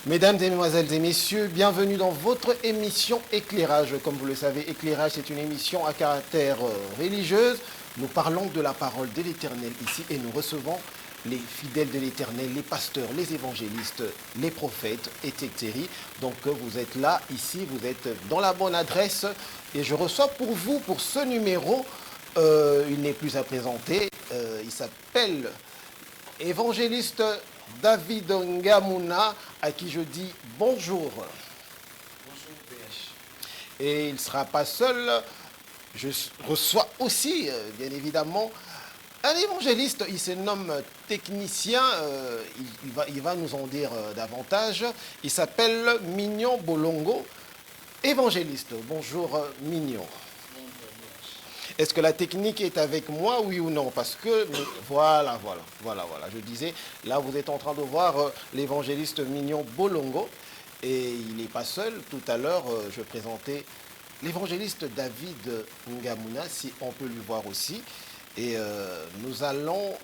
Mesdames, Mesdemoiselles et Messieurs, bienvenue dans votre émission Éclairage. Comme vous le savez, Éclairage, c'est une émission à caractère religieuse. Nous parlons de la parole de l'Éternel ici et nous recevons les fidèles de l'Éternel, les pasteurs, les évangélistes, les prophètes, etc. Donc vous êtes là, ici, vous êtes dans la bonne adresse. Et je reçois pour vous, pour ce numéro, il n'est plus à présenter, il s'appelle évangéliste David Ngamuna, à qui je dis bonjour. Bonjour PH. Et il ne sera pas seul, je reçois aussi, bien évidemment, un évangéliste, il se nomme technicien, il va nous en dire davantage. Il s'appelle Mignon Bolongo, évangéliste. Bonjour Mignon. Est-ce que la technique est avec moi, oui ou non? Parce que, voilà. Je disais, là, vous êtes en train de voir l'évangéliste Mignon Bolongo. Et il n'est pas seul. Tout à l'heure, je présentais l'évangéliste David Ngamuna, si on peut lui voir aussi. Et nous allons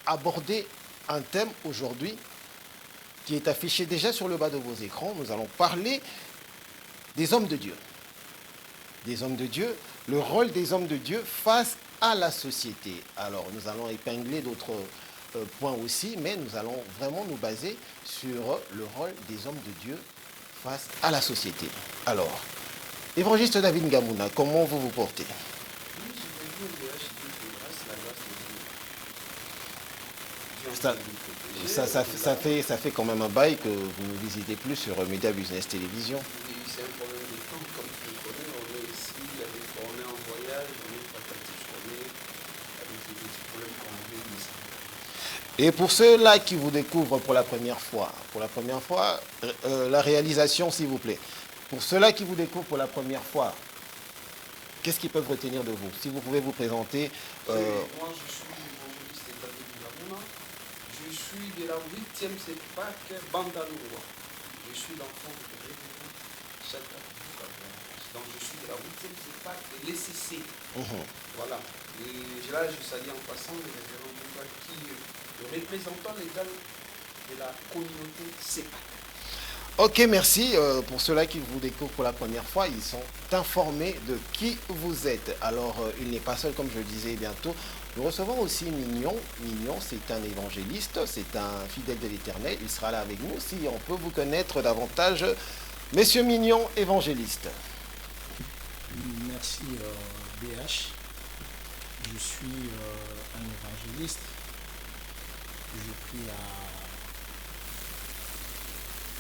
aborder un thème aujourd'hui qui est affiché déjà sur le bas de vos écrans. Nous allons parler des hommes de Dieu. Des hommes de Dieu, le rôle des hommes de Dieu face à la société. Alors, nous allons épingler d'autres points aussi, mais nous allons vraiment nous baser sur le rôle des hommes de Dieu face à la société. Alors, évangéliste David Ngamuna, comment vous vous portez? Oui, je vais dire PH, Dieu fait grâce, la grâce de Dieu. Ça fait quand même un bail que vous ne visitez plus sur Media Business Télévision. Oui, c'est un problème de temps, comme tu le connais. On est ici, on est en voyage, on est préparatif, on est avec les petits problèmes qu'on avait ici. Et pour ceux-là qui vous découvrent pour la première fois, la réalisation, s'il vous plaît. Pour ceux-là qui vous découvrent pour la première fois, qu'est-ce qu'ils peuvent retenir de vous? Si vous pouvez vous présenter. Moi, je suis l'évangéliste David Ngamuna. Je suis de la 8e CEPAC Bandaloua. Je suis l'enfant de Réveillon Chata. Donc, je suis de la 8e CEPAC de l'ECC. Voilà. Et là, je salue en passant le révérend Bouba qui est le représentant légal de la communauté CEPAC. Ok, merci. Pour ceux-là qui vous découvrent pour la première fois, ils sont informés de qui vous êtes. Alors, il n'est pas seul, comme je le disais bientôt. Nous recevons aussi Mignon. Mignon, c'est un évangéliste, c'est un fidèle de l'Éternel. Il sera là avec nous. Si on peut vous connaître davantage, Monsieur Mignon, évangéliste. Merci BH. Je suis un évangéliste. Je prie à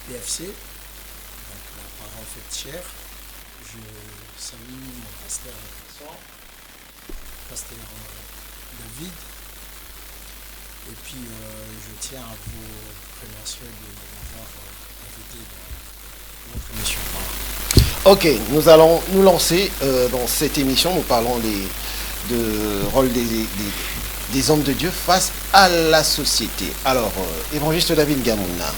PFC, donc la parole faite chair. Je salue mon pasteur David. Et puis je tiens à vous remercier de m'avoir invité dans votre émission. Ok, nous allons nous lancer dans cette émission. Nous parlons de rôle des hommes de Dieu face à la société. Alors, évangéliste David Ngamuna,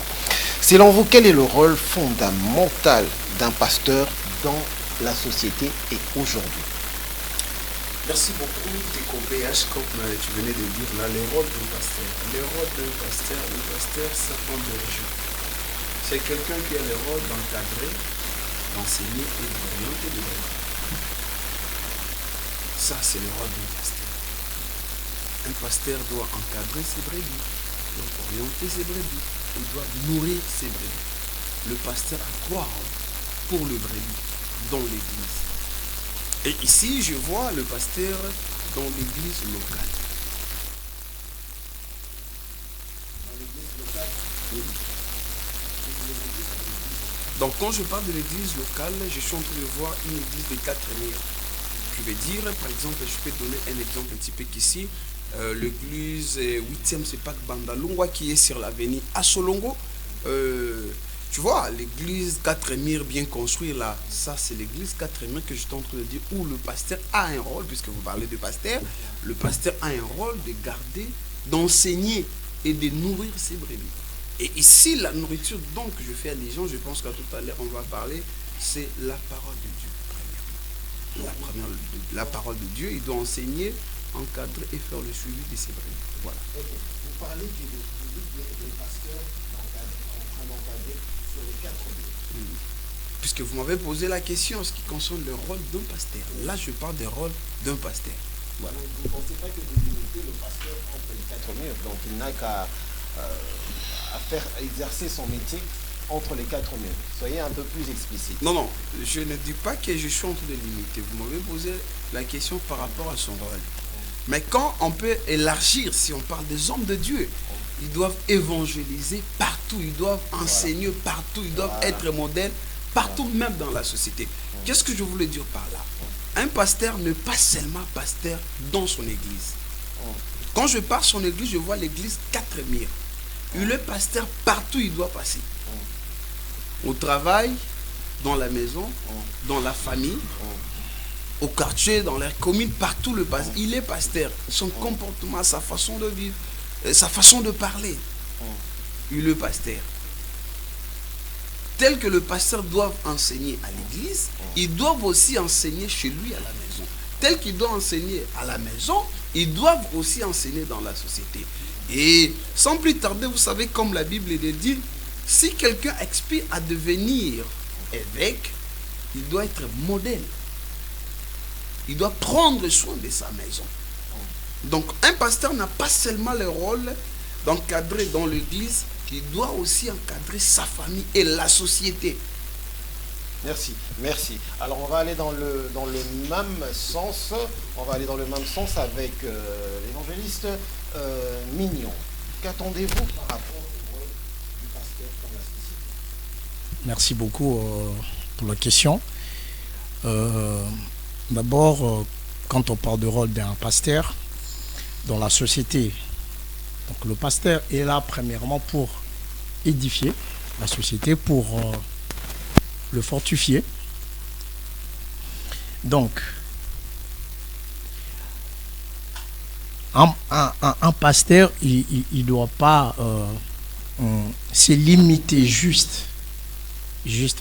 selon vous, quel est le rôle fondamental d'un pasteur dans la société et aujourd'hui? Merci beaucoup, Déco BH, comme tu venais de dire là, le rôle d'un pasteur. Le pasteur, ça prend de région. C'est quelqu'un qui a le rôle d'encadrer, d'enseigner et d'orienter les brebis. Ça, c'est le rôle d'un pasteur. Un pasteur doit encadrer ses brebis, doit orienter ses brebis, il doit nourrir ses brebis. Le pasteur a 3 rôles pour le brebis dans l'église. Et ici, je vois le pasteur dans l'église locale. Oui. Donc, quand je parle de l'église locale, je suis en train de voir une église de 4 murs. Je vais dire, par exemple, je peux donner un exemple un petit peu qu'ici, l'église 8e CEPAC Bandalungwa qui est sur l'avenue Assolongo. Tu vois, l'église 4 murs bien construite là, ça c'est l'église 4 murs que je suis en train de dire, où le pasteur a un rôle, puisque vous parlez de pasteur, le pasteur a un rôle de garder, d'enseigner et de nourrir ses brebis. Et ici, la nourriture donc je fais allusion, je pense qu'à tout à l'heure on va parler, c'est la parole de Dieu. La parole de Dieu, il doit enseigner, encadrer et faire le suivi de ses brebis. Voilà. Vous parlez des pasteurs en train d'encadrer Puisque vous m'avez posé la question en ce qui concerne le rôle d'un pasteur. Là, je parle du rôle d'un pasteur. Voilà. Vous ne pensez pas que vous limitez le pasteur entre les quatre murs, donc il n'a qu'à faire exercer son métier entre les quatre murs. Soyez un peu plus explicite. Non, non, je ne dis pas que je suis en train de limiter. Vous m'avez posé la question par rapport à son rôle. Mais quand on peut élargir, si on parle des hommes de Dieu, ils doivent évangéliser partout, ils doivent enseigner partout, ils doivent être modèles partout, même dans la société. Qu'est-ce que je voulais dire par là? Un pasteur n'est pas seulement pasteur dans son église. Quand je pars son église, je vois l'église quatre murs. Et le pasteur, partout, il doit passer. Au travail, dans la maison, dans la famille, au quartier, dans la commune, partout le pasteur. Il est pasteur. Son comportement, sa façon de vivre, sa façon de parler. Il est pasteur. Tel que le pasteur doit enseigner à l'église, ils doivent aussi enseigner chez lui à la maison. Tel qu'il doit enseigner à la maison, ils doivent aussi enseigner dans la société. Et sans plus tarder, vous savez, comme la Bible le dit, si quelqu'un aspire à devenir évêque, il doit être modèle. Il doit prendre soin de sa maison. Donc un pasteur n'a pas seulement le rôle d'encadrer dans l'église, il doit aussi encadrer sa famille et la société. Merci, merci. Alors on va aller dans le même sens. On va aller dans le même sens avec l'évangéliste Mignon. Qu'attendez-vous par rapport au rôle du pasteur dans la société? Merci beaucoup pour la question. D'abord, quand on parle de rôle d'un pasteur dans la société, donc le pasteur est là premièrement pour édifier la société, pour le fortifier. Donc, un pasteur, il ne doit pas se limiter juste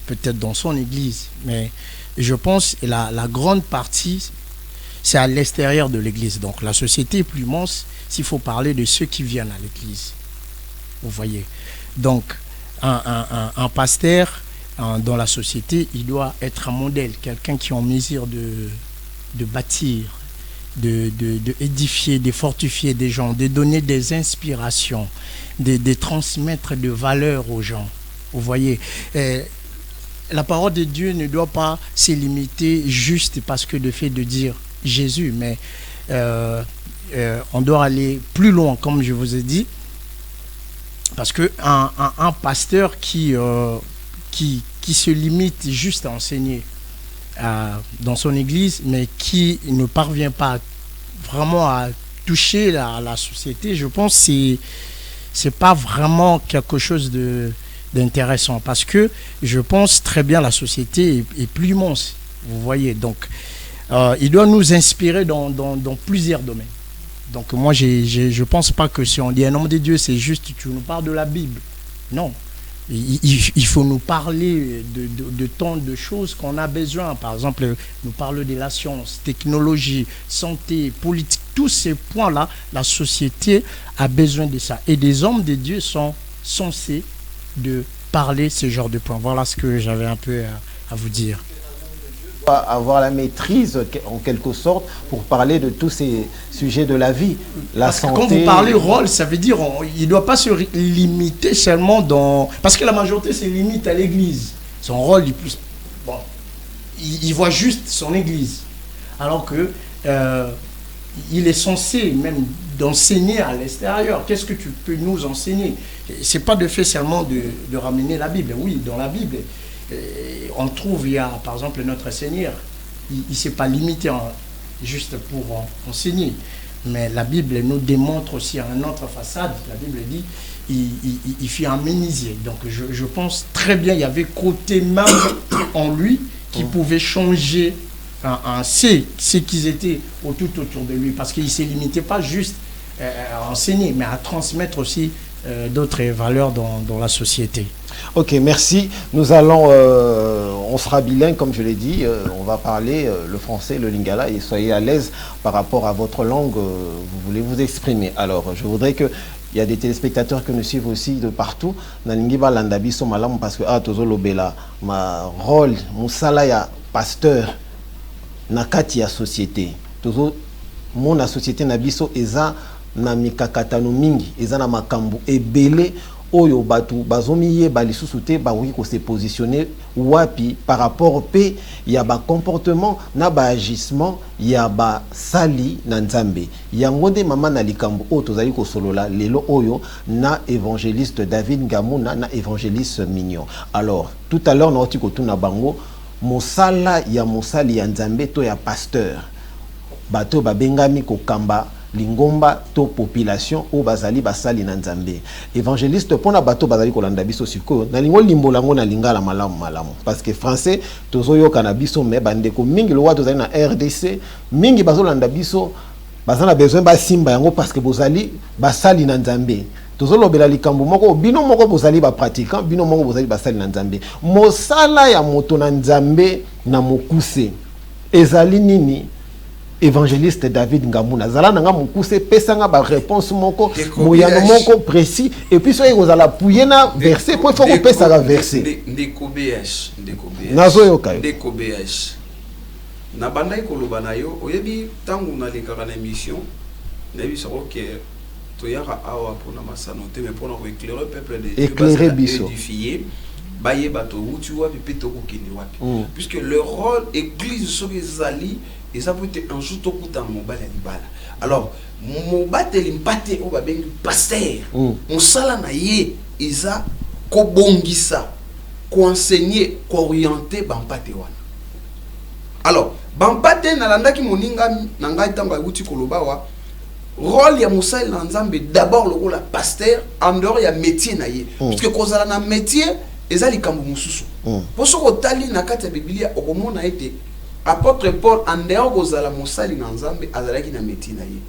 peut-être dans son église, mais je pense que la grande partie, c'est à l'extérieur de l'église. Donc la société est plus immense s'il faut parler de ceux qui viennent à l'église. Vous voyez. Donc un pasteur dans la société, il doit être un modèle, quelqu'un qui est en mesure de bâtir, de édifier, de fortifier des gens, de donner des inspirations, de transmettre des valeurs aux gens. Vous voyez. La parole de Dieu ne doit pas se limiter juste parce que le fait de dire Jésus, mais on doit aller plus loin, comme je vous ai dit, parce que un pasteur qui se limite juste à enseigner dans son église, mais qui ne parvient pas vraiment à toucher la société, je pense que c'est pas vraiment quelque chose d'intéressant, parce que je pense très bien la société est plus immense, vous voyez. Donc il doit nous inspirer dans plusieurs domaines. Donc moi je pense pas que si on dit un homme de Dieu, c'est juste tu nous parles de la Bible. Non, il faut nous parler de tant de choses qu'on a besoin. Par exemple, nous parler de la science, technologie, santé, politique, tous ces points-là, la société a besoin de ça. Et des hommes de Dieu sont censés de parler ce genre de points. Voilà ce que j'avais un peu à vous dire. Avoir la maîtrise en quelque sorte pour parler de tous ces sujets de la vie, la santé. Quand vous parlez rôle, ça veut dire il ne doit pas se limiter seulement dans... Parce que la majorité se limite à l'église. Son rôle, il voit juste son église. Alors que il est censé même d'enseigner à l'extérieur. Qu'est-ce que tu peux nous enseigner? C'est pas de fait seulement de ramener la Bible. Oui, dans la Bible, on trouve, il y a par exemple notre Seigneur, il ne s'est pas limité juste pour enseigner. Mais la Bible nous démontre aussi à une autre façade. La Bible dit il fit un menuisier. Donc je pense très bien, il y avait côté même en lui qui pouvait changer ce qu'ils étaient tout autour de lui. Parce qu'il ne se limitait pas juste à enseigner, mais à transmettre aussi d'autres valeurs dans la société. Ok, merci. Nous allons, on sera bilingue comme je l'ai dit, on va parler le français, le lingala, et soyez à l'aise par rapport à votre langue, vous voulez vous exprimer. Alors, je voudrais que il y a des téléspectateurs qui nous suivent aussi de partout. Nalingiba landabiso malam parce que tozo lobela ma rôle musala ya pasteur nakati ya société. Tozo mon société nabiso eza na mikakatano mingi eza na makambu ebele oyo batu bazomiye balisusu te bawi ko se positionner wapi par rapport pe ya ba comportement na ba agissement ya ba sali na nzambe yango nde mama na likambo oyo tozali ko solola lelo oyo na évangéliste David Ngamuna na évangéliste Mignon. Alors tout à l'heure na oti ko tuna bango mosala ya mosali ya nzambe to ya pasteur bato babengami ko kamba lingomba to population o bazali basali na nzambe évangéliste pona bato bazali kolanda biso siko na lingo limbolango na lingala malamu parce que français tozo yoka na biso me bandeko mingi lo wato zali na RDC mingi bazolanda biso bazana besoin ba simba yango parce que bozali basali na nzambe tozo lobela likambo moko bino moko bozali ba pratiquant bino moko bozali basali na nzambe mosala ya moto na nzambe na mokuse ezali nini. Évangéliste David Ngamuna zala nanga mukuse pesanga ba réponse moko moyano moko précis et puis soyez vous allez appuyer na verset pour faut que pesa la verset ndeko BH nazo yoka ndeko BH na bandai koloba na yo oyebi tangu na lekaka na émission na biso OK to yaka awa pona masanote mais pona ko éclairer peuple de Dieu éclairer biso édifier baye bato uti wapi pe to ko kindi wapi puisque le rôle église so ezali et ça peut être un jour tout dans mon bal libala. Alors mon batel impate au babengi pasteur mon sala na ye isa ko bongisa ko enseigner ko orienter bampate wana. Alors bampate na landa ki moninga na ngai tanga uti koloba wa rôle ya mosala na nzambe d'abord le rôle la pasteur en dehors ya métier na ye parce que kozala na métier ezali kambo mususu pour ce ko tali na kati ya biblia okomona ete apôtre Paul en dehors kozala mosali na nzambe azalaki na métier na ye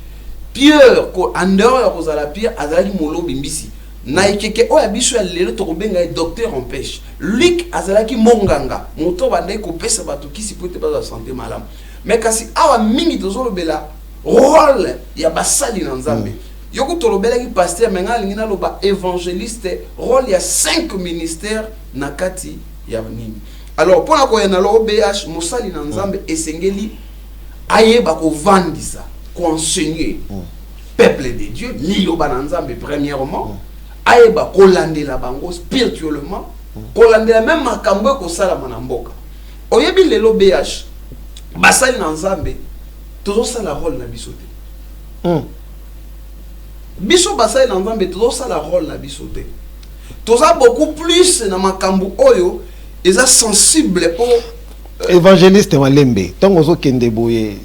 Pierre ko en dehors ya kozala Pierre azalaki molobi mbisi na ekeke oya biso ya lelo to kobenga docteur en pêche Luc azalaki monganga moto bandai ko pesa bato kisi pote ba santé malamu mais kasi awa mingi tozolobela rôle ya basali na nzambe yoko tolobela ki pasteur menga lingina loba évangéliste rôle ya 5 ministères na kati ya nini. Alors pour la koyana lo BH mosali na nzambe esengeli ayeba ko vandisa ko enseigner peuple de Dieu ni lo ba nzambe premièrement ayeba ko landela bango spirituellement ko landela même makambo ko sala na mboka oyebi lelo BH basali na nzambe tozo sala rôle na bisote biso basali na nzambe tozo sala rôle na bisote toza beaucoup plus na makambo oyo eza sensible pour évangéliste Malembe tango zo kende boye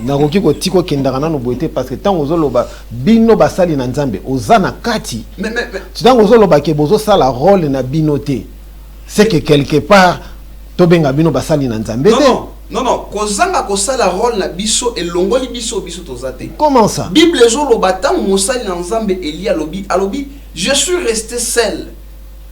nakoki ko tiko kendaka nanu boye parce que tango zo loba bino basali na nzambe ozana kati mais tango zo loba ke bozo sala rôle na binoté c'est que quelque part to benga bino basali na nzambe non kozanga ko sala rôle na biso elongoli biso tozate comment ça bible zo loba tango mosali na nzambe Elia alobi je suis resté seul.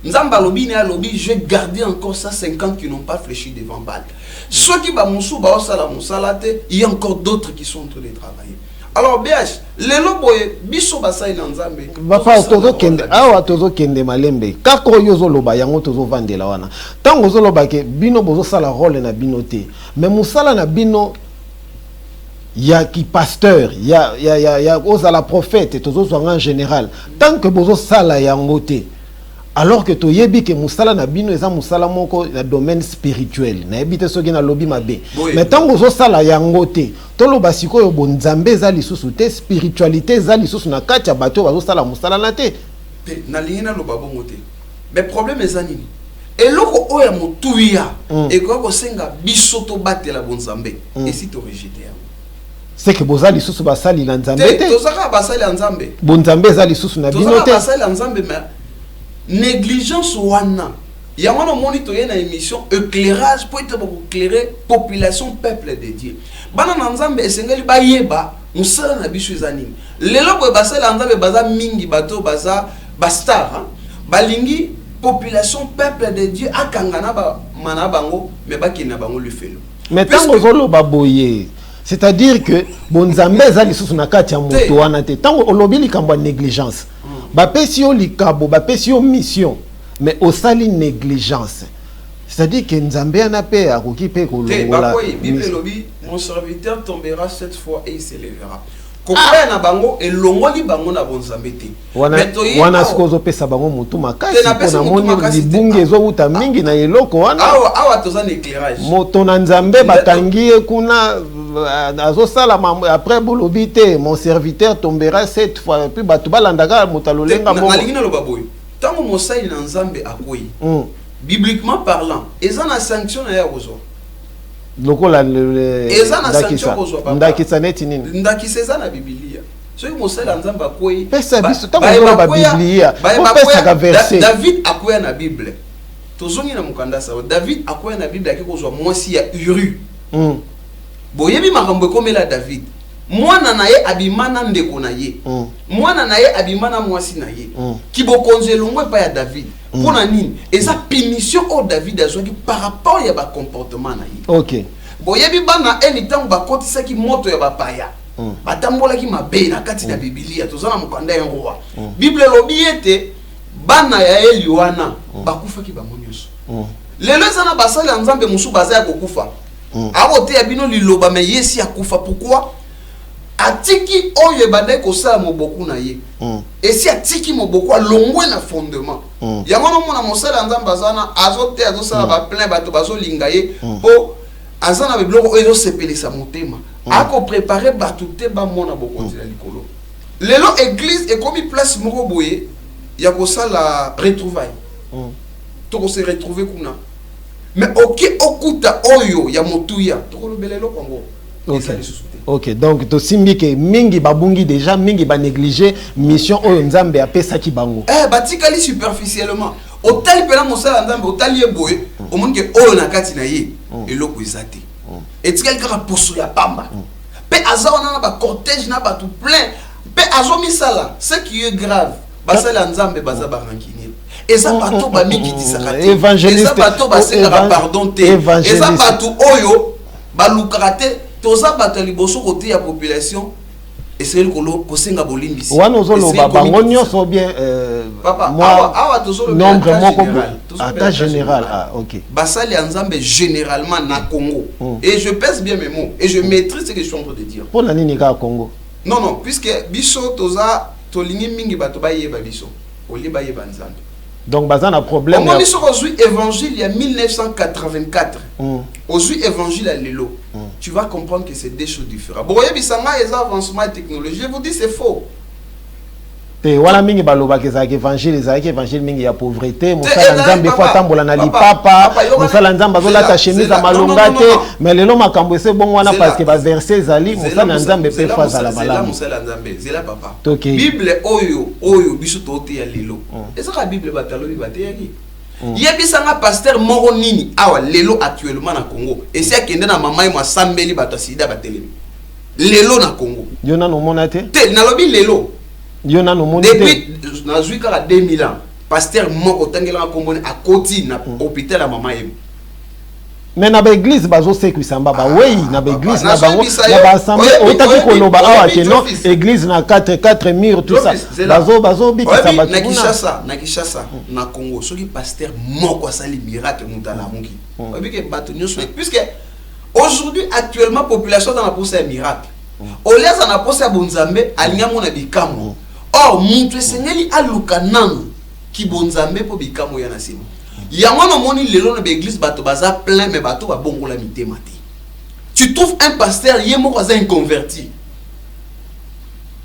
Nzamba lobi ne alobi je vais garder encore ça 50 qui n'ont pas fléchi devant Baal. Ceux qui ba musu ba osala musalate, il y a encore d'autres qui sont en train de travailler. Alors BH, lelo boye biso basai na nzambe. Ba pa tozo kende awa tozo kende Malembe. Kako yozo loba yango tozo vandela wana. Tango zo loba ke bino bozo sala rôle na binoté. Mais musala na bino ya ki pasteur, ya ozala prophète tozo zwanga en général. Tant que bozo sala yango te. Alors que to yebi que musala na bino eza musala moko na domaine spirituel na ebite soki na lobby mabe mais tango zo sala yango te to loba sikoyo bonzambe eza lisusu te spiritualité eza lisusu na kati ya bato bazo sala musala na te na lina loba bongo te mais problème eza nini eloko oya motuya ekoko senga biso to batela bonzambe et si to rejeter c'est que bozali lisusu basali na nzambe te to saka basali na nzambe bonzambe eza lisusu na bino te to saka basali na nzambe mais négligence wana ya wana moni to yena émission éclairage pour être beaucoup éclairer population peuple de Dieu bana na nzambe esengeli bayeba musala na biso ezanini lelo boye basala nzambe baza mingi bato baza bastar hein? Balingi population peuple de Dieu akangana ba manabango mais bakina bango le felo. Mais tant que zolo baboye, c'est-à-dire que bonzambe za lisusu na kati ya moto wana te tant olobi likambo négligence. Ba pesi yo likabo, ba pesi yo mission, mais osali négligence. C'est-à-dire que nzambe ana pe akoki pe ko longola. Bible lobi mon serviteur tombera 7 fois et il s'élèvera. Kokaya na bango et longoli bango na bonzambe te. Wana sikozo pesa bango mutu makasi pona moni libunge ezo uta mingi na eloko wana. Awa tozana éclairage. Moto na nzambe batangi kuna azo sala après bolobi te mon serviteur tombera 7 fois puis batu balandaka mutalolenga mo. Na lingina lo baboyo. Tango mosali na nzambe akoyi. Bibliquement parlant, ezana sanction na ya kozo. Lokola ezana sanction kozo papa. Ndakisa neti nini? Ndakisa ezana Biblia. So mosali na nzambe akoyi. Pesa biso tango ba Biblia. Pesa ka verset. David akoya na Bible. Tozongi na mukanda sa. David akoya na Bible akikozwa mwasi ya Uru. Boyebi makambo komela David. Mwana na ye abimana ndeko na ye. Mwana na ye abimana mwasi na ye. Kibokonze longwe pa ya David. Pona nini? Eza punition au David azwaki par rapport ya ba comportement na ye. OK. Boyebi bana eli tango ba kotisa ki moto ya bapaya. Batambola ki mabe na kati na Biblia tozana mukanda ya roi. Bible lobi ete bana ya eli wana bakufa ki ba monyoso. Lelo zana basali ya nzambe musu bazaya kokufa. Abote ya bino liloba me yesi akufa pourquoi? Atiki oye bande ko sala moboku na ye. Esi atiki moboku alongwe na fondement. Yango no mona mosala nzamba zana azote azosala ba plein bato bazo linga ye po azana bibloko ezo sepelisa motema. Ako préparer bato te ba mona bokonzi la likolo. Lelo église e komi place moko boye ya ko sala retrouvaille. To ko se retrouver kuna. Mais ok okuta oyo ya motuya to ko lobelelo kongo. OK, donc to simbi ke mingi babungi déjà mingi ba négliger mission oyo nzambe apesa ki bango. Batikali superficiellement. Otali pela mosala nzambe otali eboye, omonke oyo na kati na ye eloko ezate. Etikali kaka poso ya pamba. Pe azaona na ba cortège na ba tout plein. Pe azomi sala, ce qui est grave. Basala nzambe baza ba rankini. Eza bato ba miki disakate. Évangéliste. Eza bato basela pardon te. Eza bato oyo ba lukarate. Toza bato liboso côté ya population et c'est le kosenga bolimbisi. Wana ozolo bango nyonso bien papa awa tozolo nombre moko ata général. OK. Basali ya nzambe généralement na Congo. Et je pèse bien mes mots et je maîtrise ce que je suis en train de dire. Pour la nini ka Congo. Non puisque biso toza tolingi mingi bato bayeba biso. Oli bayeba nzambe. Donc baza na problème. On dit sur évangile il y a 1984. Aujourd'hui évangile à Lelo. Tu vas comprendre que c'est des choses différentes. Bon, il y a des avancements technologiques. Je vous dis c'est faux. Te wala mingi baloba ke za évangile mingi ya pauvreté, musala nzambe fois tambola na lipapa, musala nzambe azola ta chemise à malonga te, mais lelo makambo c'est bon wana parce que ba verset zali musala nzambe pe fois za la malamu. Musala nzambe, c'est là papa. Okay. Bible oyo biso tote ya lelo. Eza ka Bible batalo bi bateyaki. Yebisanga pasteur moko nini awa lelo actuellement na Congo. Et c'est akende na mama mo sambeli bato sida batelemi. Lelo na Congo. Yona no monate? Te na lobi lelo. Yona no monate. Depuis na zuika la 2000 ans. Pasteur moko tangela na Congo a koti na hôpital à mama yem. Mais na ba église bazo sekwisa mbaba oui na ba église na bango na ba assemblée otaki koloba awa ke non église na 4 murs tout ça bazo bikisa ba na Kinshasa na Congo soki pasteur moko asali miracle mutala mungi obi ke bato nyoso puisque aujourd'hui actuellement population dans la posa ya miracle oliaza na posa ya bonzambe alinga mona bikamo or muntu esengeli aluka nanu ki bonzambe po bikamo ya na sima. Yango no moni lelo na l'église bato baza plein mais bato ba bongola mitema te. Tu trouves un pasteur yemo ko za inconverti.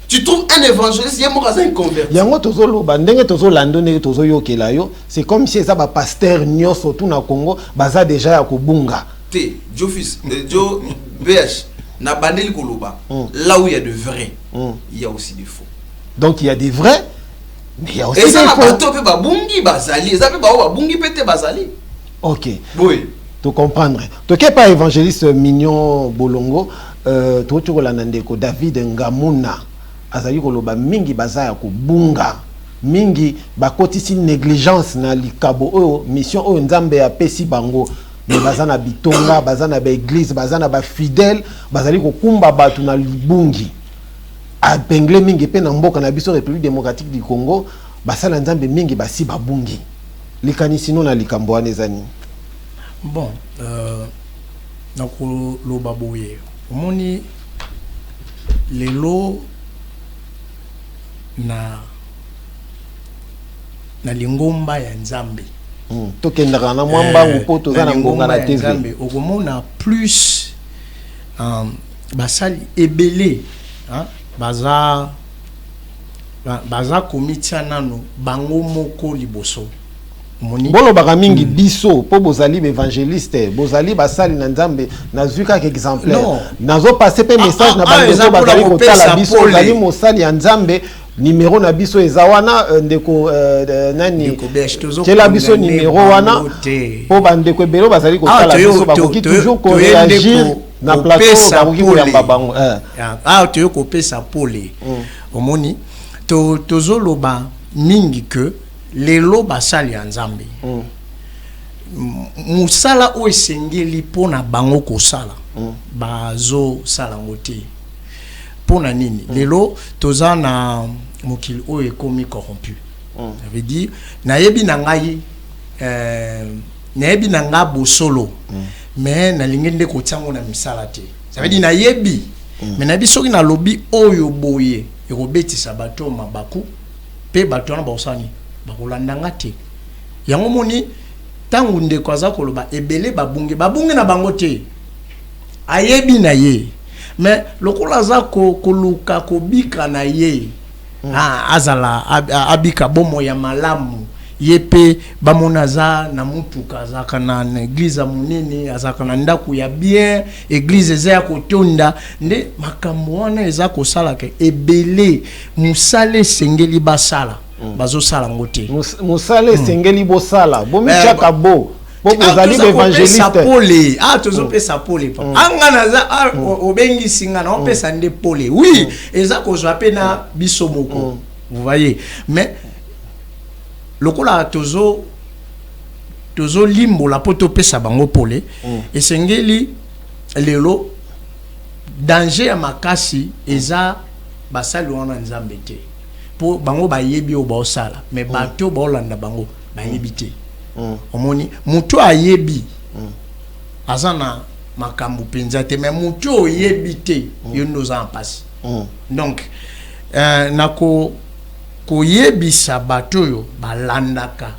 Tu trouves un évangéliste yemo ko za inconverti. Yango tozolo bandenge tozolando ne tozoyokela yo, c'est comme si ça ba pasteur nyoso tout na Congo baza déjà ya kobunga. Te, Joe fils, Joe BH na bandeli koloba. Là où il y a de vrais, il y a aussi des faux. Donc il y a des vrais. Mais il y a aussi des faux. OK. Oui. Tu comprendre. Tu n'es pas évangéliste Mignon Bolongo. Tu David Ngamuna. Azali koloba mingi bazaya ko bunga. mingi bakotisi négligence na likabo oyo mission oyo nzambe ya pesi bango mais bazana bitonga bazana ba église bazana ba fidèle bazali kokumba batu na libungi apengle mingi pe na mboka na biso République démocratique du Congo basala nzambe mingi basi babungi likanisi no na likambo wana ezani bon na ko lo baboye omoni lelo na lingomba ya nzambe tokendaka na mwambangu po toza na ngonga na TV okomona plus basali ebele baza komitia nano bango moko liboso bolo baka mingi biso po bozali évangéliste bozali basali na nzambe nazwi kaka exemplaire nazo passer pe message na bango bazali kotala biso bozali mosali ya nzambe numéro na biso ezawana ndeko nani tela biso numéro wana po bandeko ebelo bazali kotala biso bakoki toujours ko réagir na plateau bakoki koyamba bango toyo kopesa pole omoni tozoloba mingi ke lelo basali ya nzambe musala o esengeli pona bango kosala bazo sala ngote pona nini lelo toza na mokili o ekomi corrompu ça veut dire nayebi na ngai nayebi na nga bosolo mais nalingi nde kotiango na misala te ça veut dire nayebi mais nayebi soki na lobi oyo boye ekobetisa bato mabaku pe bato na bosani bakolandanga te yango moni tangu ndeko aza koloba ebele babunge na bango te ayebi na ye mais lokola aza koluka kobika na ye azala abika bomo ya malamu ye pe bamona za na mutuka azaka na église munene azaka na ndaku ya bien église eza ya kotonda nde makambo wana eza kosala ke ebele musale sengeli basala bazo sala ngote musale sengeli bosala bomichaka bo bozali évangéliste pole tozo pesa pole pa anga naza obengi singa na opesa nde pole oui eza kozwa pe na biso moko vous voyez mais lokola tozo limbo la poto pesa bango pole esengeli lelo danger ya makasi eza basali wana nzambe te po bango bayebi o baosala mais bato baolanda bango bayebi te omoni mutu ayebi azana makambu penza te mais mutu oyebi te yo ndoza en passe donc nako koyebisa bato yo balandaka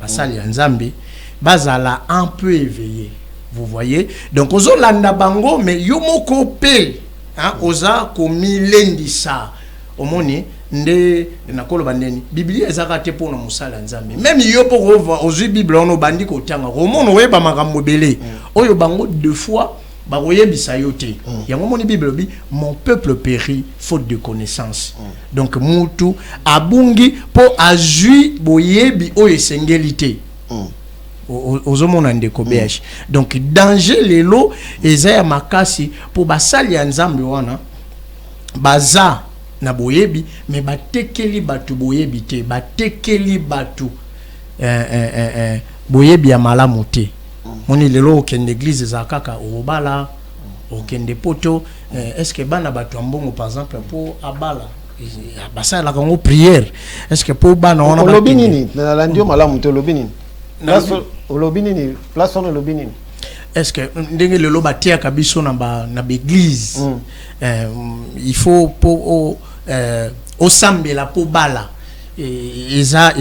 basali ya nzambe bazala un peu éveillé vous voyez donc ozolanda bango mais yo moko pe oza komilendisa omoni nde nakoloba ndeni biblia ezaka te pona musala nzambe même yo poko ozwi bible ono bandi kotanga romono weba makambo belé oyo bango deux fois bakoyebisa yo te yango moni bible bi mon peuple périt faute de connaissance donc mutu abungi po azui boyebi oyo esengeli te ozomona ndeko BH donc danger lelo eza ya makasi po basali ya nzambe wana baza na boyebi mais batekeli batu boyebi te batekeli batu boyebi ya malamu te moni lelo okende église za kaka obala okende poto est-ce que bana batu ambongo par exemple pour abala basa la kongo prière est-ce que pour bana on a lobinini na landio malamu te lobinini lobinini place on lobinini est-ce que ndenge lelo batia kabiso na église il faut pour au sambela pour bala eza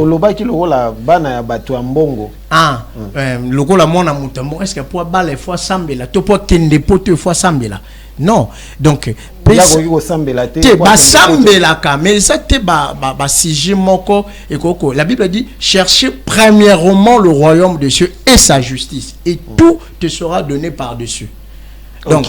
lobaki lokola bana ya bato ambongo lokola mona mutambo est-ce que pour bala il faut sambela to pour kende poto il faut sambela non donc te basambela ka mais ça te ba siji moko ekoko la Bible dit cherchez premièrement le royaume de Dieu et sa justice et tout te sera donné par-dessus donc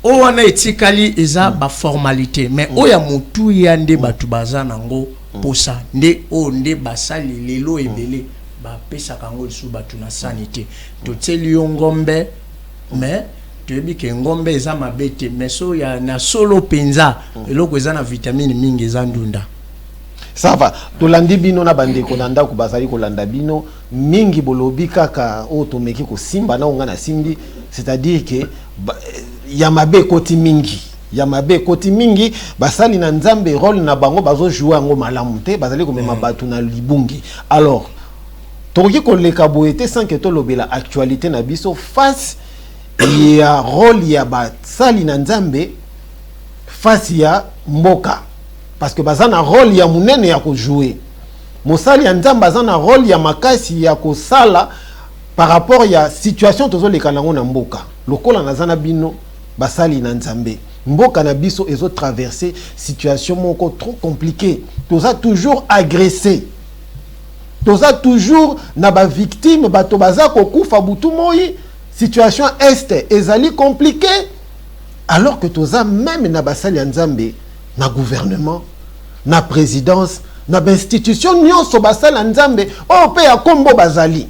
wana etikali eza ba formalité mais oya mutu yande batu bazana ngo posa nde nde basali lelo ebele ba pesa kango su batu na sanité to teli ngombe mais toyebi ke ngombe eza mabete mais so ya na solo penza eloko eza na vitamine mingi eza ndunda Ça va. Tolandi bino na bande kolanda ku bazali kolanda bino mingi bolobi kaka otomeki ko simba na onga na simbi, c'est-à-dire que yamabe koti mingi. Yamabe koti mingi basali na nzambe rôle na bango bazo jouer ngo malamu te bazali ko mema batu na libungi. Alors toki ko leka boete sans que tolobela actualité na biso face ya rôle ya basali na nzambe face ya mboka. Parce que bazana rôle ya munene ya ko jouer. Mosali ya nzambe bazana rôle ya makasi ya ko sala par rapport ya situation tozo leka nango na mboka. Lokola nazana bino basali na nzambe. Mboka na biso ezo traverser situation moko trop compliquée. Toza toujours agressé. Toza toujours na ba victime bato baza ko kufa butu moi. Situation est ezali compliquée. Alors que toza même na basali ya nzambe na gouvernement, na présidence, na institution nyonso basala nzambe o pe ya kombo bazali.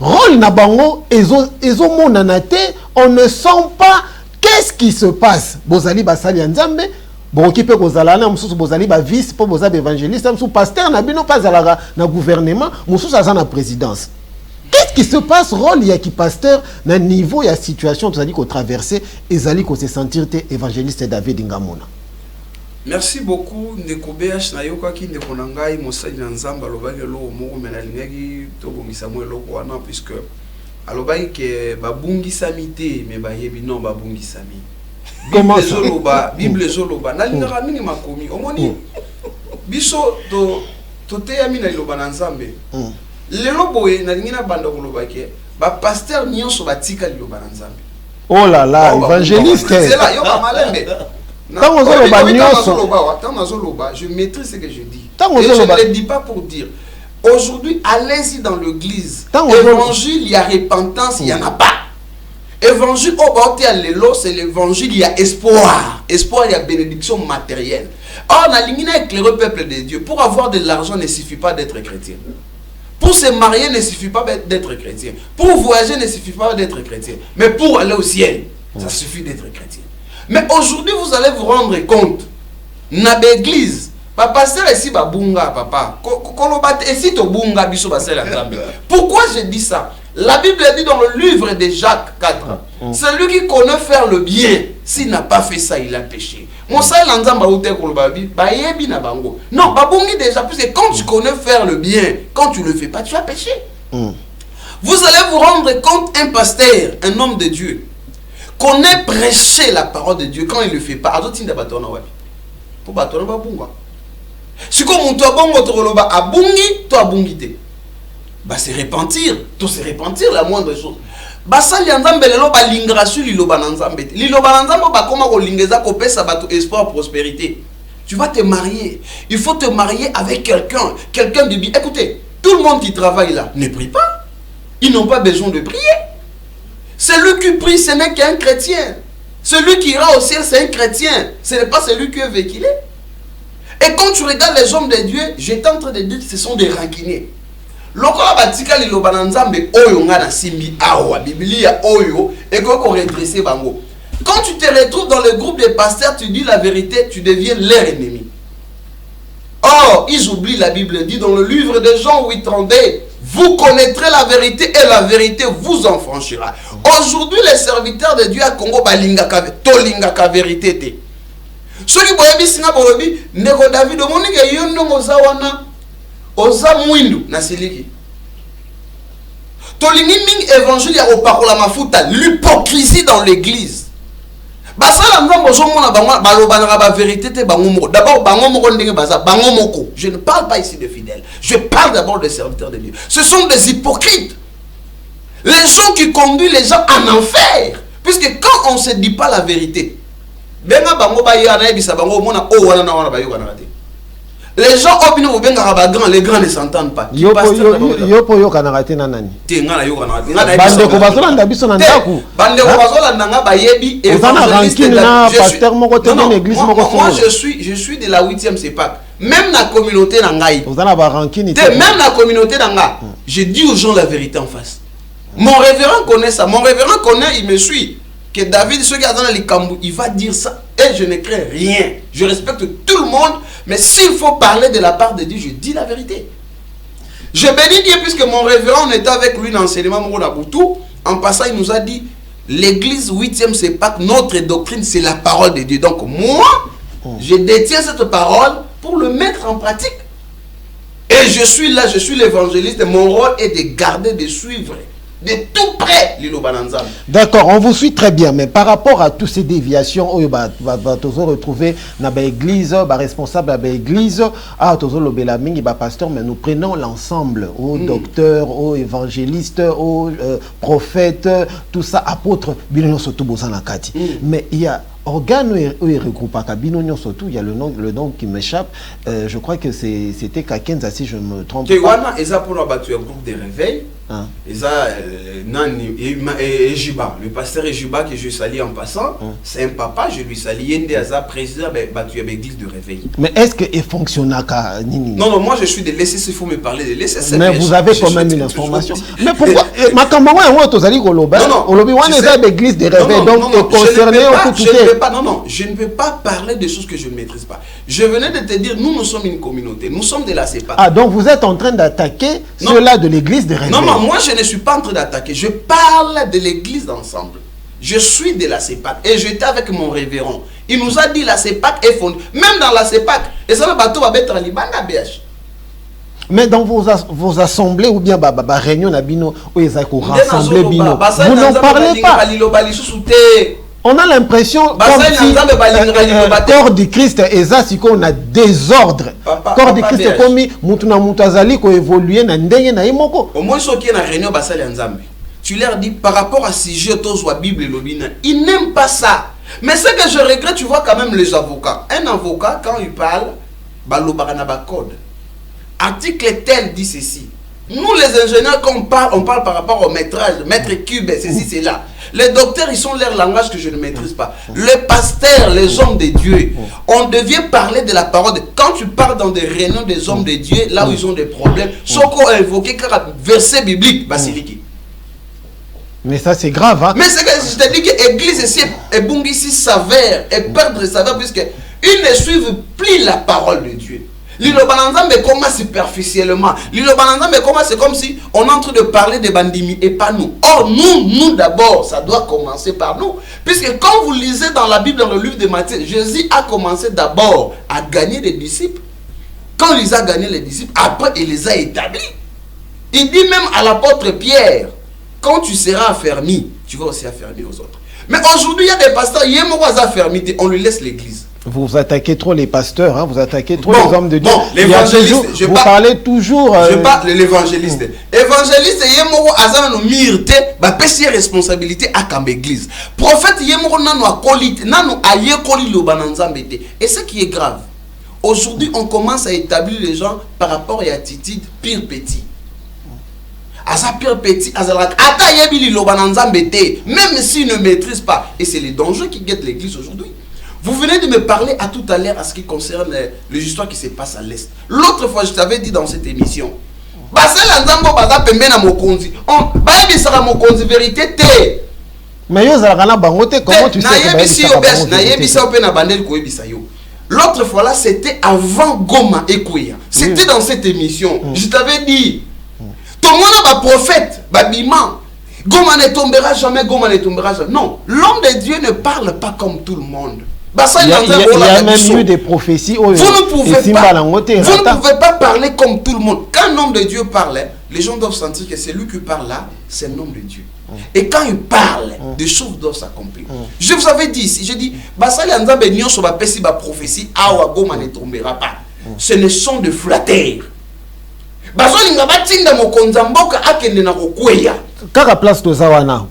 Rôle na bango ezo monana te, on ne sent pas qu'est-ce qui se passe. Bozali basali nzambe, boki pe kozala na mususu bozali ba vice po boza évangéliste, mususu pasteur na bino pas zalaka na gouvernement, mususu aza na présidence. Qu'est-ce qui se passe rôle ya ki pasteur na niveau ya situation tozali ko traverser ezali ko se sentir te évangéliste David Ngamona. Merci beaucoup Ndeko BH na yoka ki ndeko na ngai mosali na nzamba alobaki eloko moko me nalingaki tobongisa mo eloko wana puisque alobaki ke babungisami te me bayebi non babungisami. Comment ça? Bible ezoloba nalingaka mingi makomi omoni biso to teyami na liloba na nzambe. Lelo boye nalingi na banda koloba ke ba pasteur nyonso batika liloba na nzambe. Oh là là, évangéliste. C'est là yoka malembe. Je maîtrise ce que je dis. Et je ne le dis pas pour dire. Aujourd'hui, allez-y dans l'église. Évangile, il y a repentance, il n'y en a pas. Évangile, c'est l'évangile, il y a espoir. Espoir, il y a bénédiction matérielle. Or, on a éclairé le peuple de Dieu. Pour avoir de l'argent, il ne suffit pas d'être chrétien. Pour se marier, il ne suffit pas d'être chrétien. Pour voyager, il ne suffit pas d'être chrétien. Mais pour aller au ciel, ça suffit d'être chrétien. Mais aujourd'hui, vous allez vous rendre compte, na l'église, papa c'est ici babunga papa, ici to bunga biso basela nzambe. Pourquoi je dis ça? La Bible dit dans le livre de Jacques 4, celui qui connaît faire le bien, s'il n'a pas fait ça, il a péché. Mon sel nzamba ute kolobabi, ba yebi na bango. Non, babungi déjà, puisque quand tu connais faire le bien, quand tu le fais pas, tu as péché. Vous allez vous rendre compte, un pasteur, un homme de Dieu, connaît prêcher la parole de Dieu quand il ne le fait pas. Pour batona babunga. Si comme on toi bongo to loba abungi, to abungi te. Bah c'est repentir, to se repentir la moindre chose. Bah ça li nzambe lelo ba lingra sur liloba na nzambe. Liloba na nzambe ba koma ko lingeza ko pesa bato espoir prospérité. Tu vas te marier. Il faut te marier avec quelqu'un de bien. Écoutez, tout le monde qui travaille là ne prie pas. Ils n'ont pas besoin de prier. Celui qui prie, ce n'est qu'un chrétien. Celui qui ira au ciel, c'est un chrétien. Ce n'est pas celui qui est véhicule. Et quand tu regardes les hommes de Dieu, j'étais en train de dire que ce sont des rancuniers. Lokola batika liloba na nzambe oyo nga na simbi awa Biblia oyo et ko redresser bango. Quand tu te retrouves dans le groupe des pasteurs, tu dis la vérité, tu deviens leur ennemi. Or, ils oublient la Bible dit dans le livre de Jean 8:32. Vous connaîtrez la vérité et la vérité vous en franchira. Aujourd'hui, les serviteurs de Dieu à Congo tolingaka vérité te. Soki boyebi singa boyebi ndeko David omonike yondo ozawana oza mwindu na siliki. Tolingi ming évangile ya opakola mafuta, l'hypocrisie dans l'église. Basala nzambo zomona bango balobanaka ba vérité te bango moko. D'abord bango moko ndenge baza bango moko. Je ne parle pas ici de fidèles. Je parle d'abord des serviteurs de Dieu. Ce sont des hypocrites. Les gens qui conduisent les gens en enfer. Puisque quand on ne se dit pas la vérité, benga bango ba yana ebisa bango mona o wana na wana ba yoka na te. Les gens obino benga ba grand, les grands ne s'entendent pas. Yopo yoka na te na nani. Te ngana yoka na te. Bande ko basola ndabiso na ndaku. Bande ko basola ndanga ba yebi évangéliste na pasteur moko te na église moko solo. Moi je suis de la 8e CEPAC. Même la communauté na ngai. Ozana ba rancune te. Même la communauté na nga. Je dis aux gens la vérité en face. Mon révérend connaît ça. Mon révérend connaît, il me suit. Que David, ce gars dans les cambous, il va dire ça. Et je ne crains rien. Je respecte tout le monde Mais s'il faut parler de la part de Dieu, je dis la vérité. Je bénis Dieu puisque mon révérend, on était avec lui dans l'enseignement Mourounabutu. En passant, il nous a dit, l'église 8e, c'est pas que notre doctrine, c'est la parole de Dieu. Donc moi, je détiens cette parole pour le mettre en pratique. Et je suis là, je suis l'évangéliste. Mon rôle est de garder, de suivre de tout près l'île Bananzam. D'accord, on vous suit très bien, mais par rapport à toutes ces déviations, on va retrouver dans l'église, responsable de l'église, le pasteur, mais nous prenons l'ensemble, aux docteurs, aux évangélistes, aux prophètes, tout ça, apôtres, mais il y a organes où il regroupe à Kabino surtout, il y a le nom qui m'échappe, je crois que c'était Kakenza si je ne me trompe pas. Et ça pour nous battre un groupe de réveil. Et ça, Ejiba, le pasteur Ejiba que je salue en passant, c'est un papa, je lui salue, il est président de l'église de réveil. Mais est-ce qu'il fonctionne à Nini? Non, moi je suis de l'ESS, il faut me parler de l'ESS. Mais vous avez quand même une information. Mais pourquoi? Ma campagne, l'église de réveil, donc concerné au tout. Non, je ne peux pas parler de choses que je ne maîtrise pas. Je venais de te dire, nous sommes une communauté, nous sommes de la CEPA. Ah, donc vous êtes en train d'attaquer ceux-là de l'église de réveil? Non, moi je ne suis pas en train d'attaquer, je parle de l'église ensemble. Je suis de la CEPAC et j'étais avec mon révérend. Il nous a dit la CEPAC est fondée. Même dans la CEPAC, et ça le bateau va être en Liban, la BH. Mais dans vos assemblées ou bien réunions, vous n'en parlez pas. On a l'impression que corps du Christ et ça, c'est qu'on a désordre. Corps du Christ comme Mutuna Mutazali qui évolue dans ndenge na imoko. Au moins ceux qui na réunion basali nzambe. Tu leur dis par rapport à sujet la Bible et l'obina, ils n'aiment pas ça. Mais ce que je regrette, tu vois quand même les avocats. Un avocat quand il parle, balobara ba code. Article tel dit ceci. Nous les ingénieurs quand on parle par rapport au métrage, maître cube, ceci, c'est là. Les docteurs, ils sont leur langage que je ne maîtrise pas. Les pasteurs, les hommes de Dieu, on devient parler de la parole. Quand tu parles dans des réunions des hommes de Dieu, là où ils ont des problèmes, ce qu'on a évoqué car verset biblique, Basiliki. Mais ça c'est grave, hein? Mais c'est que je te dis que l'église ici est bon ici s'avère et perdre saveur puisque ils ne suivent plus la parole de Dieu. L'île Bananzambe commence superficiellement. L'île Bananzambe commence, c'est comme si on est en train de parler de Bandimi et pas nous. Or, nous d'abord, ça doit commencer par nous. Puisque quand vous lisez dans la Bible, dans le livre de Matthieu, Jésus a commencé d'abord à gagner des disciples. Quand il a gagné les disciples, après il les a établis. Il dit même à l'apôtre Pierre, quand tu seras affermi, tu vas aussi affermir aux autres. Mais aujourd'hui, il y a des pasteurs, il y a des affermités, on lui laisse l'église. Vous attaquez trop les pasteurs, hein? Vous attaquez trop les hommes de Dieu. Bon, l'évangéliste, vous parlez toujours... Je parle de l'évangéliste. Évangéliste, il y a une myrte, il y a responsabilité à l'église. Prophète, il y a une et ce qui est grave, aujourd'hui, on commence à établir les gens par rapport à l'attitude pire petit. Asa pire petit, même s'ils ne maîtrisent pas. Et c'est les dangers qui guettent l'église aujourd'hui. Vous venez de me parler à tout à l'heure à ce qui concerne les histoires qui se passent à l'Est. L'autre fois, je t'avais dit dans cette émission, vérité. Mais comment tu sais que l'autre fois là, c'était avant Goma et Kouya. C'était dans cette émission. Je t'avais dit, tout le monde a un prophète, Babima. Goma ne tombera jamais, Goma ne tombera jamais. Non, l'homme de Dieu ne parle pas comme tout le monde. Il y a même eu des prophéties. Vous ne pouvez pas parler comme tout le monde. Quand un homme de Dieu parle, les gens doivent sentir que c'est lui qui parle là, c'est un homme de Dieu. Et quand il parle, des choses doivent s'accomplir. Je vous avais dit ici, je dis, prophétie, Goma ne tombera pas. Ce ne sont des flatteurs. Car à place de Zawana,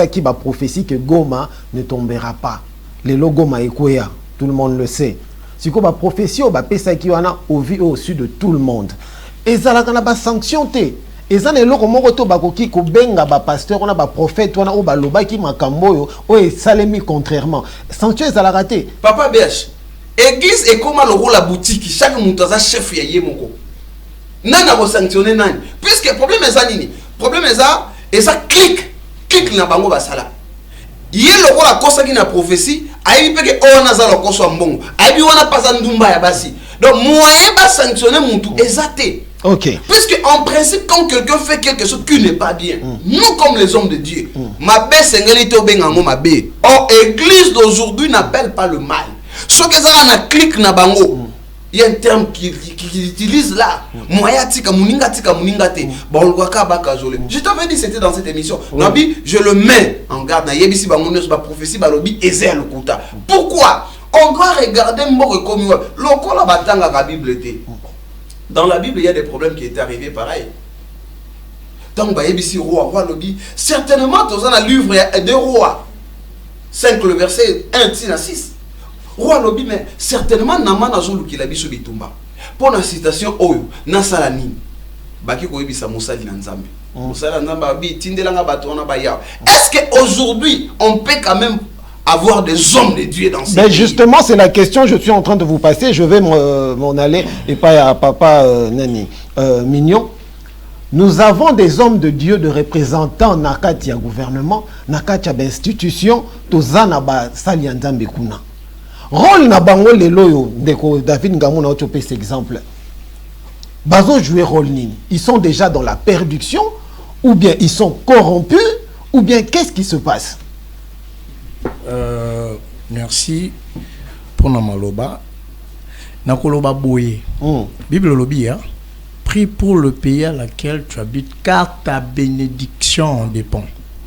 qui va prophétie que Goma ne tombera pas. Les logos Maïkouya, tout le monde le sait. Si vous avez une prophétie, vous avez au vu au-dessus de tout le monde. Et ça a sanction. Et ça, les logos qui benga pasteur, on a un prophète, on a un loba qui makamboyo, et salemi contrairement. Sanction, ça l'a raté. Papa BH, église est comme le rôle la boutique, chaque moutaza chef yayemoko. Nana va sanctionner nani. Puisque le problème est ça, nini. Le problème est ça, et ça clique na bango basala. Il y a le rôle à cause qui n'a prophétie, aïe peut que on a ça le cause en bon, aïe on a pas ça ndumba ya basi. Donc, moyen va sanctionner mon tout. Exacté. Ok. Puisque en principe, quand quelqu'un fait quelque chose qui n'est pas bien, nous comme les hommes de Dieu, ma bé sengelito bengango ma bé. Or, église d'aujourd'hui n'appelle pas le mal. Ce que ça a clic na bango. Il y a un terme qui utilise là. Moya tika muninga te. Je t'avais dit c'était dans cette émission. Nabi, je le mets en garde. Na yebisi bango nyos ba prophétie ba lobi ezer le kuta. Pourquoi? On doit regarder mboko comme lokola batanga ka Bible te. Dans la Bible, il y a des problèmes qui étaient arrivés pareil. Donc, roi lobby. Certainement, dans un livre des rois, 5, le verset 1 à 6. Roi lobby, mais certainement, Naman a zolu qui l'a biso bitumba. Pour la citation, Oyo, Nasalani, Baki ko ebisa Moussali Nzambe. Moussali Nzambe, Tindelanga Batona Baya. Est-ce qu'aujourd'hui, on peut quand même avoir des hommes de Dieu dans ces pays? Justement, c'est la question que je suis en train de vous passer. Je vais m'en aller et pas à papa Nani Mignon. Nous avons des hommes de Dieu, de représentants Nakatia gouvernement, Nakatia institution, Tozana ba Salianzambe kuna. Rôle na bango lelo ndeko David Ngamou na otopé cet exemple. Bazo jouer rôle nini? Ils sont déjà dans la perdition ou bien ils sont corrompus ou bien qu'est-ce qui se passe? Merci pour Namaloba. Nakoloba Boye. Bible lobby, hein? Prie pour le pays à laquelle tu habites, car ta bénédiction en dépend.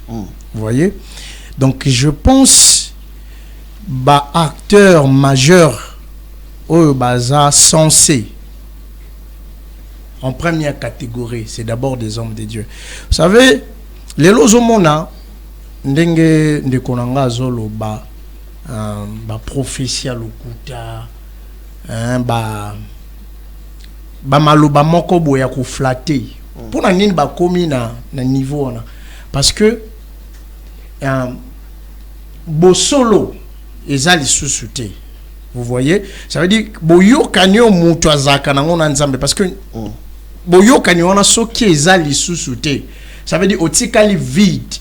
Vous voyez? Donc je pense acteur majeur au Baza censé en première catégorie, c'est d'abord des hommes de Dieu. Vous savez, les lozomona ndenge ndekonanga zolo ba prophétie lokuta maloba moko boya ko flatter pour na nini ba komi na niveau na parce que bosolo ezali susute. Vous voyez, ça veut dire boyo kanyo mutu azaka na ngona nzambe parce que boyo kanyo na soki ezali susute, ça veut dire otikali vide.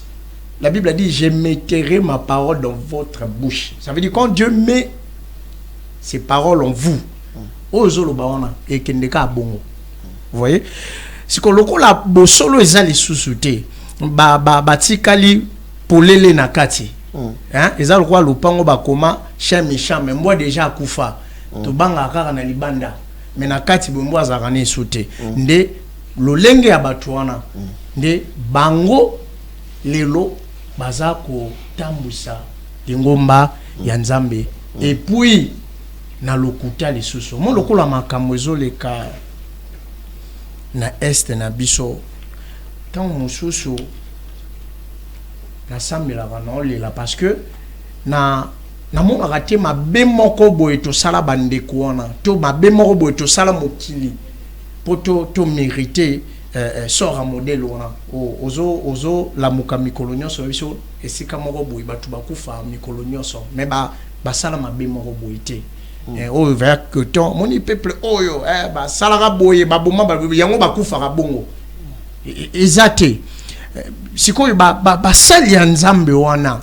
La Bible a dit, je mettrai ma parole dans votre bouche. Ça veut dire, quand Dieu met ses paroles en vous, et vous voyez, c'est que le bosolo ezali susute, batikali polele nakati. Hein, ezali kwa lupango bakoma chien méchant, mais moi déjà akufa. To banga kaka na libanda, mais nakati bombo azakane sute. Nde lolenge ya batuana, nde bango lelo bazako tambusa ingomba ya Nzambe et puis na lokuta lisusu mo lokola makambo ezoleka na este na biso tant mususu na sambela banolela parce que na mona raté ma bemoko boye to sala bandeko wana to ma bemoko boye to sala mokili poto to mériter sort un modèle ozo la muka mikolonyo so biso esika moko boyi batu bakufa mikolonyo so mais ba sala mabe moko boyi te o vers que ton moni peuple oyo ba sala boyi ba boma ba yango bakufa ka bongo ezate sikoyo ba sali ya Nzambe wana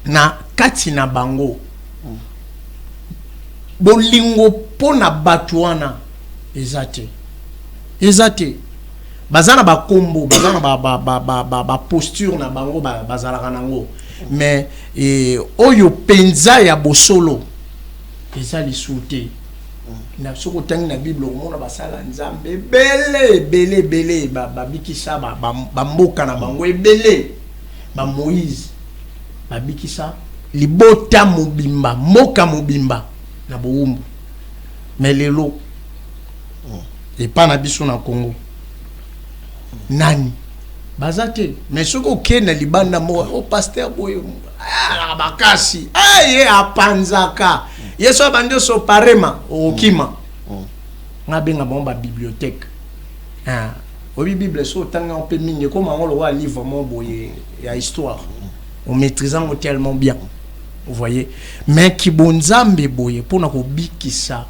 na kati na bango bolingo pona batu wana ezate bazana ba combo bazana ba posture na bango bazala kanango mais oyo penza ya bosolo ezali soute na soko tangi na Bible omona basala Nzambe bele babikisa ba mboka na bango ebele ba Moïse babikisa libota mobimba moka mobimba na boumbu mais lelo et pas na biso na Congo nani bazate mais soko kena libanda mo o pasteur boyo la bakasi ye apanzaka yeso bande so parema okima ngabenga bomba bibliothèque o bible so tanga on peut mingi comme on le voit livre mon boye ya histoire on maîtrisant tellement bien vous voyez mais ki bonzambe boye pona ko bikisa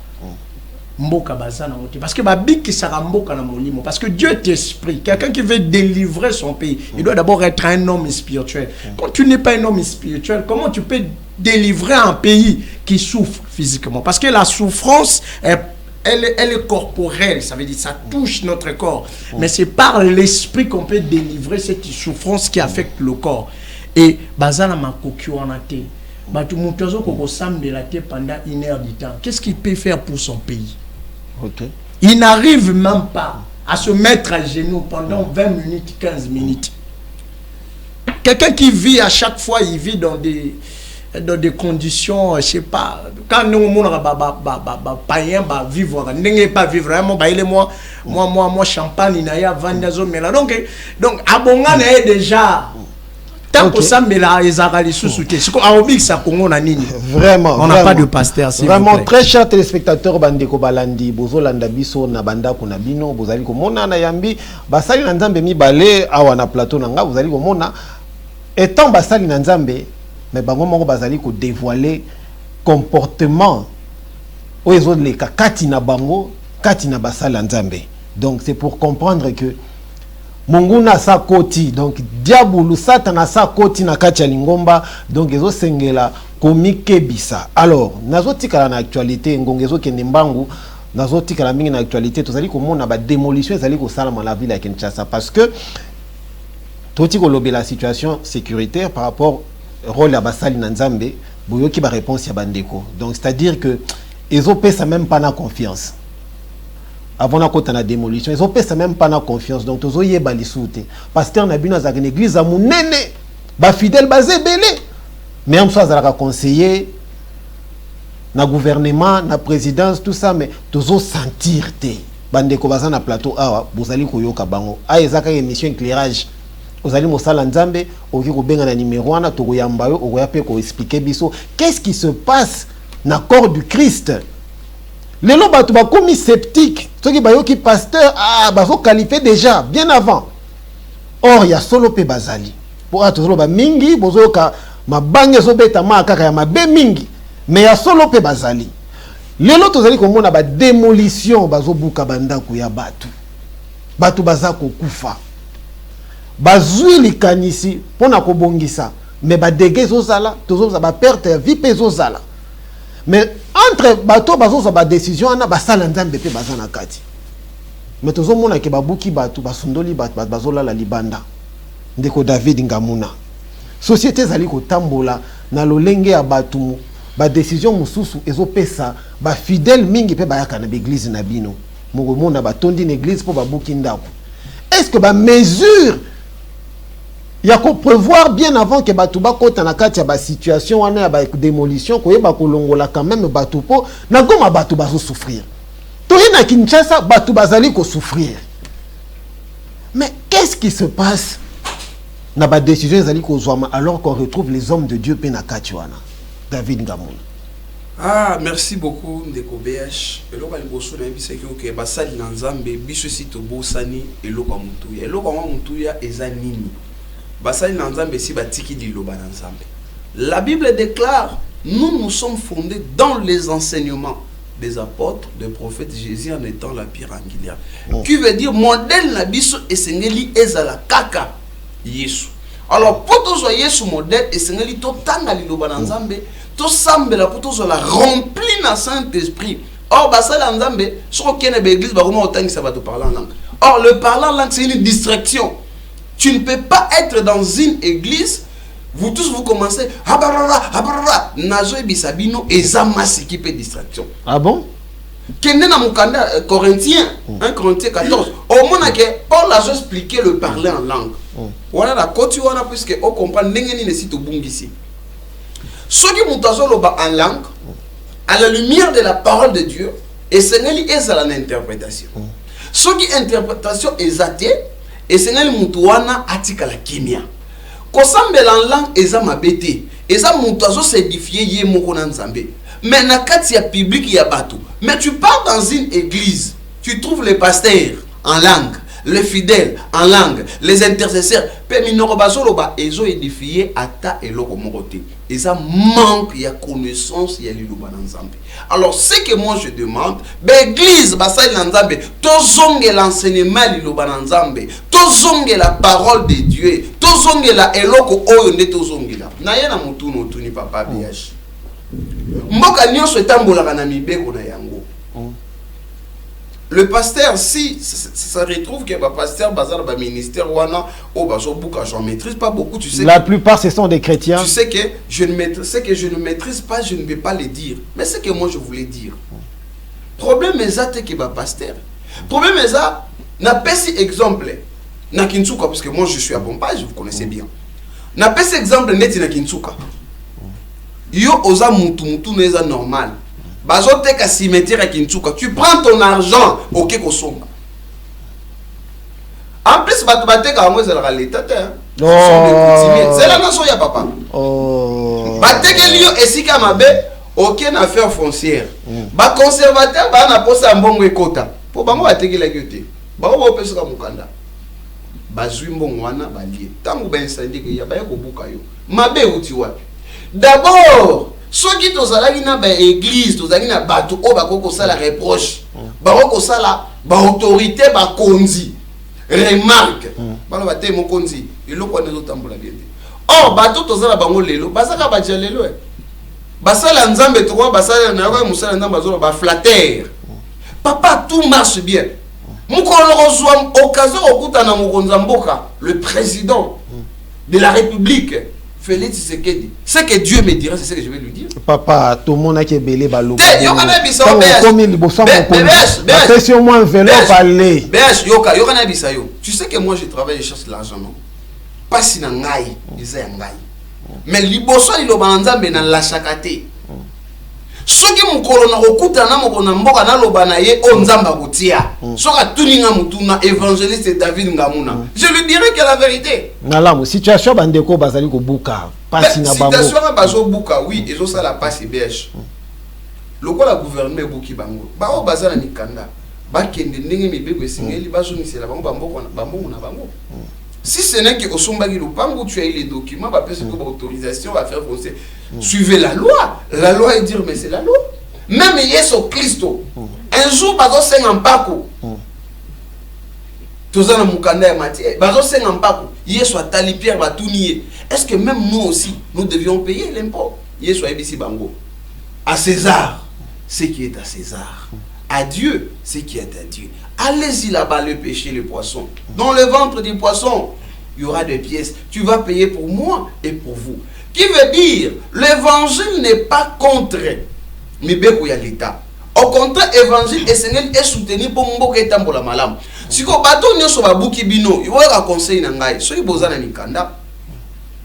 mboka bazana moté parce que babiki sera mboka na molimo parce que Dieu est esprit. Quelqu'un qui veut délivrer son pays, il doit d'abord être un homme spirituel. Quand tu n'es pas un homme spirituel, comment tu peux délivrer un pays qui souffre physiquement. Parce que la souffrance, elle est corporelle, ça veut dire ça touche notre corps. Mais c'est par l'esprit qu'on peut délivrer cette souffrance qui affecte le corps. Et bazala makoki wanate, batu mutozo koko sambela te pendant 1 heure du temps. Qu'est-ce qu'il peut faire pour son pays? Ok. Il n'arrive même pas à se mettre à genoux pendant 20 minutes, 15 minutes. Quelqu'un qui vit à chaque fois, il vit dans des conditions, je sais pas, quand nous païen vivre, n'est pas vivre, moi champagne naya vandazo mela. Donc abonga est déjà tant que ça mela ezakali sous-souté. C'est quoi Arobik ça Congo na nini? Vraiment. On n'a pas de pasteur. Vraiment très chers téléspectateurs bandeko balandi bozo landa biso na banda kuna bino bozali ko mona na yambi basali na nzambe mibale awa na plateau nanga bozali ko mona étant basali na nzambe mais bango moko bazali ko dévoiler comportement oyezo leka kati na bango kati na basali nzambe. Donc c'est pour comprendre que Monguna sa koti, donc diabulu satana sa koti na kati ya lingomba, donc ezo sengela komike bisa. Alors, nazo tikala na actualité ngongezo kende mbangu, nazo tikala mingi na actualité, tozali komona ba démolition ezali ko sala la ville ya Kinshasa parce que toti ko lobe la situation sécuritaire par rapport rôle ya basali na nzambe, boyoki ba réponse ya bandeko. Donc c'est-à-dire que ezo pesa même pas na confiance. Avant la côte la démolition, ils ont pas même pas na confiance. Donc tous oyé bali soute. Pasteur na bino za église a munene, ba fidèle basé belé. Même soit za conseiller na gouvernement, na présidence tout ça mais tous o sentir te. Bande ko baza na plateau awa, bozali ko yoka bango. A ezaka émission éclairage. Ozali mosala nzambe, oki ko benga na numéro wana to yamba yo, oya pe ko expliquer biso qu'est-ce qui se passe na corps du Christ. Les gens sont commis sceptiques. Ceux qui sont pasteur, sont qualifiés déjà, bien avant. Or, il y a solo pe bazali. Pour être mingi, bozoka ma bange zobeta ma kaka ma be mingi. Mais il y a solo pe bazali. Les gens tozali comme on a démolition bazobuka banda ku ya batu. Batu bazako kufa. Bazui likanisi pona ko bongisa. Mais ba dégâts zozala, tozo ba perte vie pe zozala. Mais entre bateau bazo sa ba décision na ba sala nzambe pe bazana kati. Mais tozo mona ke babuki batu basundoli batu bazola la libanda. Ndeko David Ngamuna. Société zali ko tambola na lolenge ya batu ba décision mususu ezo pesa ba fidèle mingi pe bayaka na église na bino. Moko mona ba tondi na église po babuki ndako. Est-ce que ba mesure il y a qu'on prévoir bien avant que Batouba kota na kati ya ba situation wana ya ba démolition ko yeba kolongola quand même Batoupo na goma Batouba zo souffrir. Toyi na Kinshasa Batouba zali ko souffrir. Mais qu'est-ce qui se passe na ba décision zali ko zwa alors qu'on retrouve les hommes de Dieu pe na kati wana? David Ngamuna. Ah, merci beaucoup Ndeko BH. Eloko liboso na bisaki ke basali na Nzambe biso si to bosani eloko mutuya. Eloko mutuya eza nini? Basali na Nzambe si batiki di loba na Nzambe. La Bible déclare, nous sommes fondés dans les enseignements des apôtres, des prophètes, Jésus en étant la pierre angulaire. Qui veut dire modèle na biso esengeli ezala kaka Yesu. Alors pour tous Yesu modèle esengeli to tanga li loba na Nzambe, to sambela pour tous la rempli na Saint-Esprit. Or basali na Nzambe, soko kene be église ba roma otangi ça va te parler en langue. Or le parler en langue c'est une distraction. Tu ne peux pas être dans une église, vous tous vous commencez nazo bisabino ezamasi qui peut distraction. Ah bon? Kende na mukanda Corinthiens 1 Corinthiens 14. Au moins que Paul a expliqué le parler en langue. Voilà la côté wana puisque on comprend ndenge ni sito bungisi. Ceux qui mutazo loba en langue à la lumière de la parole de Dieu et sengeli ezala na interprétation. Ceux qui interprétation ezate et c'est le mutuana atika la kimia. Kosambela en langue eza mabete. Eza mutazo s'édifier ye moko na Nzambe. Mais na kati ya public ya bato. Mais tu pars dans une église, tu trouves les pasteurs en langue. les fidèles en langue, les intercesseurs, ils ont édifié Ata et Loromoroté. Ils ont manque, il y a connaissance, il y a l'Iloba Nzambe. Alors, ce que moi je demande, l'église, Basai Nzambe, tozonge l'enseignement l'Iloba Nzambe, tozonge la parole de Dieu, tozonge la eloko oyonde tozonge la. Naya na mutu no tuni papa biashi. Mboka nyonso etambolaka na mibeko na yango. Le pasteur, si ça retrouve que le pasteur bazar le ministère wana au bazobuka, j'en maîtrise pas beaucoup, tu sais. La plupart ce sont des chrétiens. Tu sais que je ne maîtrise pas, je ne vais pas le dire. Mais c'est que moi je voulais dire. Problème est ça que le pasteur. Problème est ça, n'a pas si exemple na Kinsuka parce que moi je suis à Pompage, vous connaissez bien. N'a pas si exemple net na Kinsuka. Yo oza mutu neza normal. Bazote ka cimetière à Kinsuka. Tu prends ton argent au Kekosonga. En plus, baté ka moi c'est la l'état. C'est la nation ya papa. Baté ke lio esika mabe aucune affaire foncière. Ba conservateur ba na posa mbongo ekota. Po bango baté ke la yote. Ba ko pesa ka mukanda. Bazwi mbongo wana balie. Tangu ba incendie ke ya ba ko buka yo. Mabe uti wapi? D'abord, ceux qui sont allés dans l'église, tous allés dans bateau, oh bah quoi ça la reproche, bah quoi ça la, bah autorité, bah konzi, remarque, bah le bateau mon konzi, il le connaît d'autant pour la vérité. Oh bateau tous allés bango lelo, bah ça va pas dire lelo, bah ça la nzambe toi, bah ça la nawa musa la nzambe zolo bah flatteur. Papa tout marche bien. Mon colorosou occasion au coup na mukonzamboka, le président de la République. Félix Tshisekedi. Ce que Dieu me dira, c'est ce que je vais lui dire. Papa, tout le monde a qui est belé balo. Yokana bisayo bisayo. Tu sais que moi je travaille, je cherche l'argent, non? Pas si na ngai, isa ya ngai. Mais liboso liloba nzambe na la chakate. Soki mukolo na okuta na mokona mboka na loba na ye o nzamba kutia. Soka tuninga mutuna évangéliste David Ngamuna. Je lui dirai que la vérité. Nalamu situation bandeko bazali ko buka. Pasi na bango. Situation bazo buka oui, ezo sala passe BH. Loko la gouvernement buki bango. Ba o bazana mikanda. Ba kende ndenge mibeko esingeli bazo misela bango bamboko na bango. Si ce n'est que Osombagi Lupango, tu as eu les documents, bah, parce que l'autorisation va faire foncer. Suivez la loi. La loi est dire, mais c'est la loi. Même Yeso Christo. Un jour, bazo seng en pako. Tozana Mukanda et Mathieu. Bazo seng en pako. Yeso Atali Pierre Batounier. Est-ce que même nous aussi, nous devions payer l'impôt? Yeso Ebisi Bango. À César, ce qui est à César. À Dieu, ce qui est à Dieu. Allez-y là-bas le pêcher les poissons. Dans le ventre des poissons, il y aura des pièces. Tu vas payer pour moi et pour vous. Qui veut dire, l'évangile n'est pas contre Mibeko ya l'État. Au contraire, l'évangile est soutenu pour Mboka et Tambola Malam. Si vous avez un babuki bino, il y aura un conseil nangai. Si vous avez un mikanda,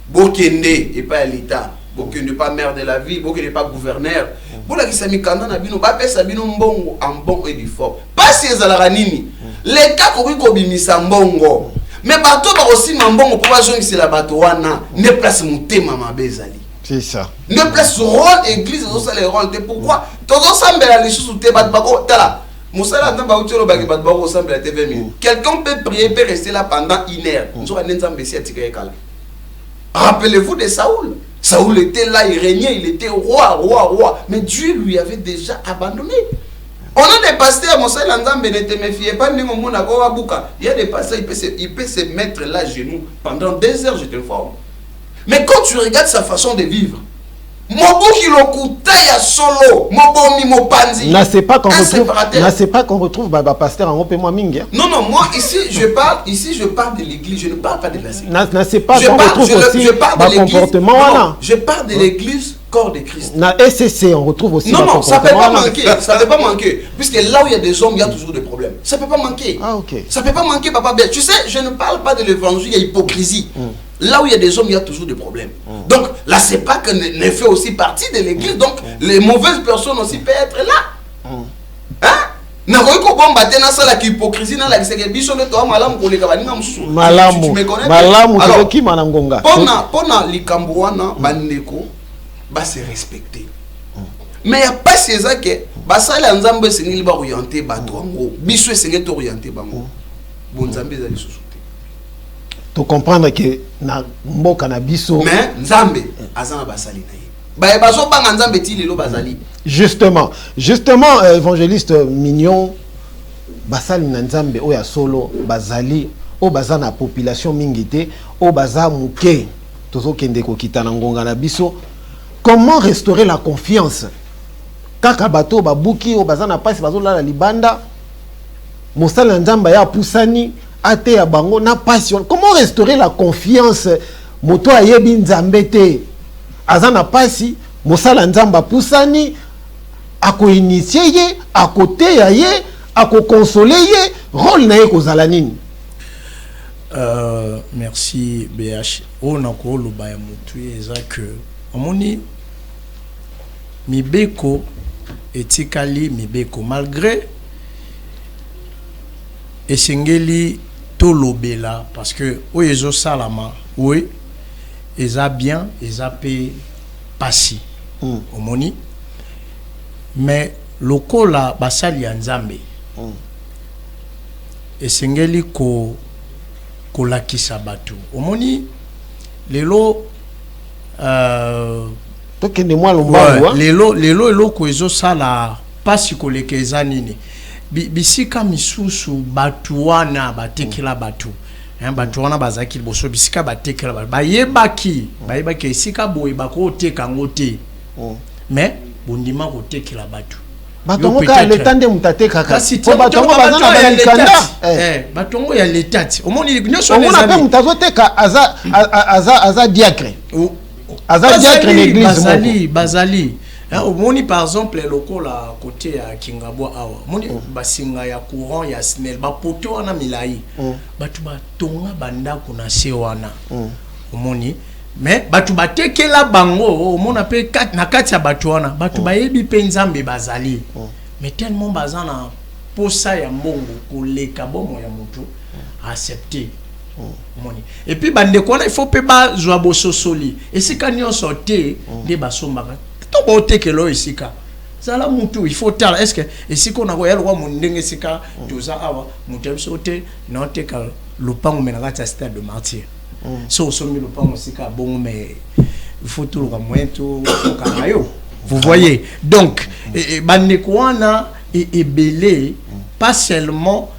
Bokende et pas l'État. Bokende n'est pas maire de la ville, Bokende n'est pas gouverneur. Bola ki sami kanda na bino ba pesa bino mbongo en bon et du fort. Pas si ezalaka nini. Les cas ko bimisa mbongo. Mais bato ba aussi mbongo pour ba jongisi la bato wana ne place mutema mabezali. C'est ça. Ne place rôle église zo ça les rôles. Pourquoi tozo sambela lisusu te bat bako tala. Musala ndamba utelo ba ki bat bako sambela te 20 minutes. Quelqu'un peut prier peut rester là pendant 1 heure. Nzo ka nzambe si atika ekala. Rappelez-vous de Saoul. Saoul était là, il régnait, il était roi. Mais Dieu lui avait déjà abandonné. On a des pasteurs, mon frère, ne te méfiez pas, il y a des pasteurs, il peut se mettre là à genoux pendant 2 heures, je te informe. Mais quand tu regardes sa façon de vivre, c'est pas qu'on retrouve Baba Pasteur en Opé Mingi. Non, moi ici je parle de l'église, je ne parle pas de la sécurité. C'est pas qu'on retrouve aussi comportement. Je parle de l'église corps de Christ. Na SCC, on retrouve aussi. Non, ça peut pas manquer. Ça peut pas manquer. Puisque là où il y a des hommes, il y a toujours des problèmes. Ça peut pas manquer. Ah, ok. Ça peut pas manquer, papa. Tu sais, je ne parle pas de l'évangile, il y a hypocrisie. Là où il y a des hommes, il y a toujours des problèmes. Donc là, c'est pas que ne fait aussi partie de l'église. Donc les mauvaises personnes aussi peuvent être là. Hein? Nakoy ko bomba tena sala ki hypocrisie na la kiseke biso ne to malamu ko leka baninga mususu. Malamu. Tu me connais? Malamu to ki manangonga. Pona likambo wana bandeko ba se respecter. Mais il y a pas ces ça, basala nzambe sengeli ba orienter bato ngo. Biso sengeli to orienter bango. bonzambe ezali lisusu te. To comprendre que na mboka na biso mais nzambe azana basali na ye ba baso banga nzambe ti lelo bazali justement évangéliste Mignon basali na nzambe oya solo bazali o bazana population mingi te o baza muke tozo kende ko kitana ngonga na biso. Comment restaurer la confiance kaka bato babuki o bazana pasi bazola la libanda mosala nzamba ya pusani ate ya bango na passion. Comment restaurer la confiance moto ayebi nzambe te azana pasi mosala nzamba pusani ako initier ye ako teya ye ako consoler ye rôle na ye kozala nini? Merci BH. On a ko loba ya mutu eza que omoni mibeko etikali mibeko malgré esengeli to lobela parce que oyezo salama oui eza bien eza pe pasi omoni mais lokola basali ya nzambe esengeli ko kolakisa batu omoni lelo tokende mwa lombango lelo eloko ezosala pasi koleka eza nini bisika misusu batu wana batekela batu batu wana bazaki liboso bisika batekela batu bayebaki esika boye bakoteka ngo te mais bondima kotekela batu batongo ka letande mutateka kasi batongo bazana balikanda batongo ya letati omoni nyonso omona pe mutazoteka aza diacre aza diacre l'église bazali omoni par exemple lokola côté ya Kingabwa awa omoni basinga ya courant ya SNEL bapoto wana milai batu batonga bandako na se wana omoni mais batu batekela bango omona pe na kati ya batu wana batu bayebi pe nzambe bazali mais tellement bazana posa ya mbongo koleka bomo ya mutu accepter moni et puis bandeko wana il faut pe ba zwa bososoli esika nyonso te de basombaka to botekelo esika zala mutu il faut tala est-ce que esika na ko ya lwa mundenge esika toza awa mutu biso te na teka lopango mena kati ya stade de martyr so somi lopango esika bongo mais il faut tout le moyen tout kanayo vous voyez donc bandeko wana et belé pas seulement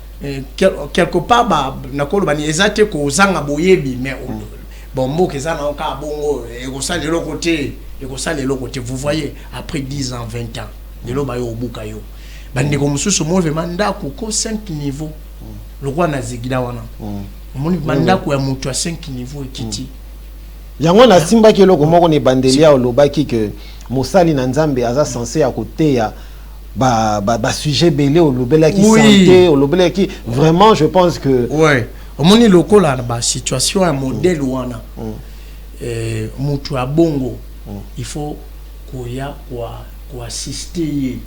quelque part nakolo bani ezate ko zanga boyebi mais bon mot que ça na ka bongo et ko ça le côté vous voyez après 10 ans 20 ans de lo ba yo buka yo bandeko mususu mo vraiment ndako ko 5 niveaux le roi na zigida wana moni bandako ya mutu à 5 niveaux ekiti yango na simba ke loko moko ne bandelia olobaki que mosali na nzambe aza censé à côté ya ba sujet belé olobela qui santé olobela qui vraiment je pense que ouais omoni lokola ba situation un modèle wana mutu a bongo il faut koya ko assister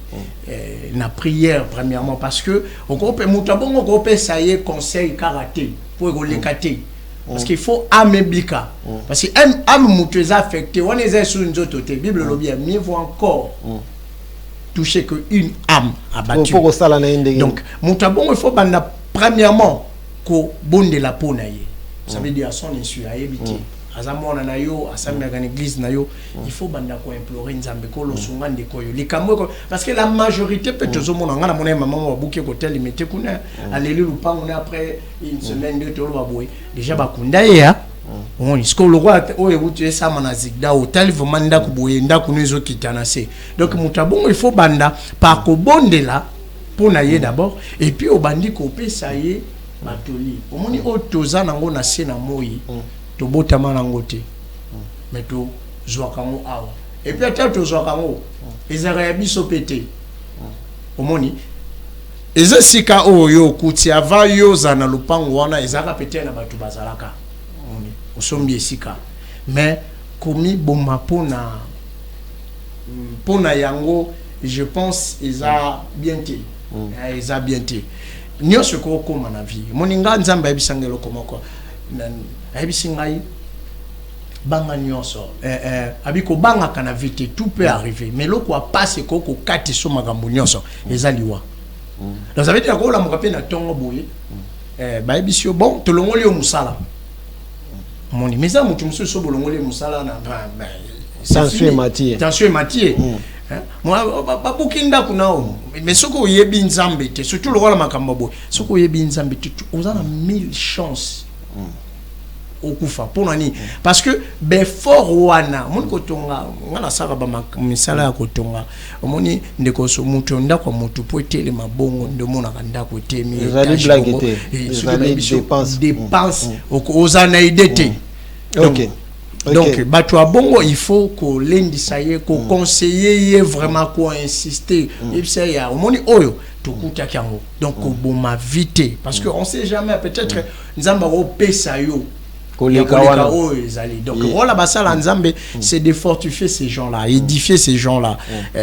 na prière premièrement parce que on peut mutu a bongo ko peut ça y conseil karaté pour golekate parce qu'il faut amebika parce que am mutu est affecté on est sur une autre côté bible le bien mieux vaut encore toucher que une âme abattue. Donc, mutabon il faut banda premièrement ko bonde la peau naie. Ça veut dire à son insu à éviter. Azamona na yo, asamia dans l'église na yo, il faut banda ko implorer nzambe ko lo sunga ndeko yo. Likamwe parce que la majorité peut te zomona ngana mona maman wa buke hotel limité kuna aleli lupango na après une semaine deux to lo baboy. Déjà bakunda ya on est le roi oyebutu ça manazigda hotel vomanda kuboyenda kunezo kitanase donc mutabongo il faut banda par ko bondela pour naye d'abord et puis au bandi ko pesa ye batoli omoni otoza nango na se na moyi to botama nango te mais to zwa kango awa et puis ata to zwa kango ezara ya biso pété omoni eza sika oyo kuti avant yo zana lupango wana ezaka pété na batu bazalaka osombi esika mais komi boma pona yango je pense eza bien te eza bien te nyonso ko koma na vie moninga nzamba ebisangelo komoko ebisingai banga nyonso abiko banga kana vite tout peut arriver mais loko a passe koko kati so makambo nyonso eza liwa donc ça veut dire ko la mokape na tongo boye bah bisio bon te longoli au musala moni mais ça mutu musu so bolongoli musala na Tension et Mathieu moi babukinda kunao mais soko yebi nzambe te surtout le roi makambo boy soko yebi nzambe te ozana 1000 chances okufa ponani parce que fort wana mon kotonga ngala saka ba misala ya kotonga omoni ndeko so mutu ndako mutu po etele mabongo ndemona kandako temi dépense ozana idete OK. Donc, bato bongo il faut que l'indisa ye, que conseiller vraiment ko insister. Et puis ça y a, omoni oyo to kuta kyango. Donc bon ma vite parce que on sait jamais peut-être nzamba ro pesa yo. Koleka oyo ezali. Donc voilà basala nzambe c'est de fortifier ces gens-là, édifier ces gens-là.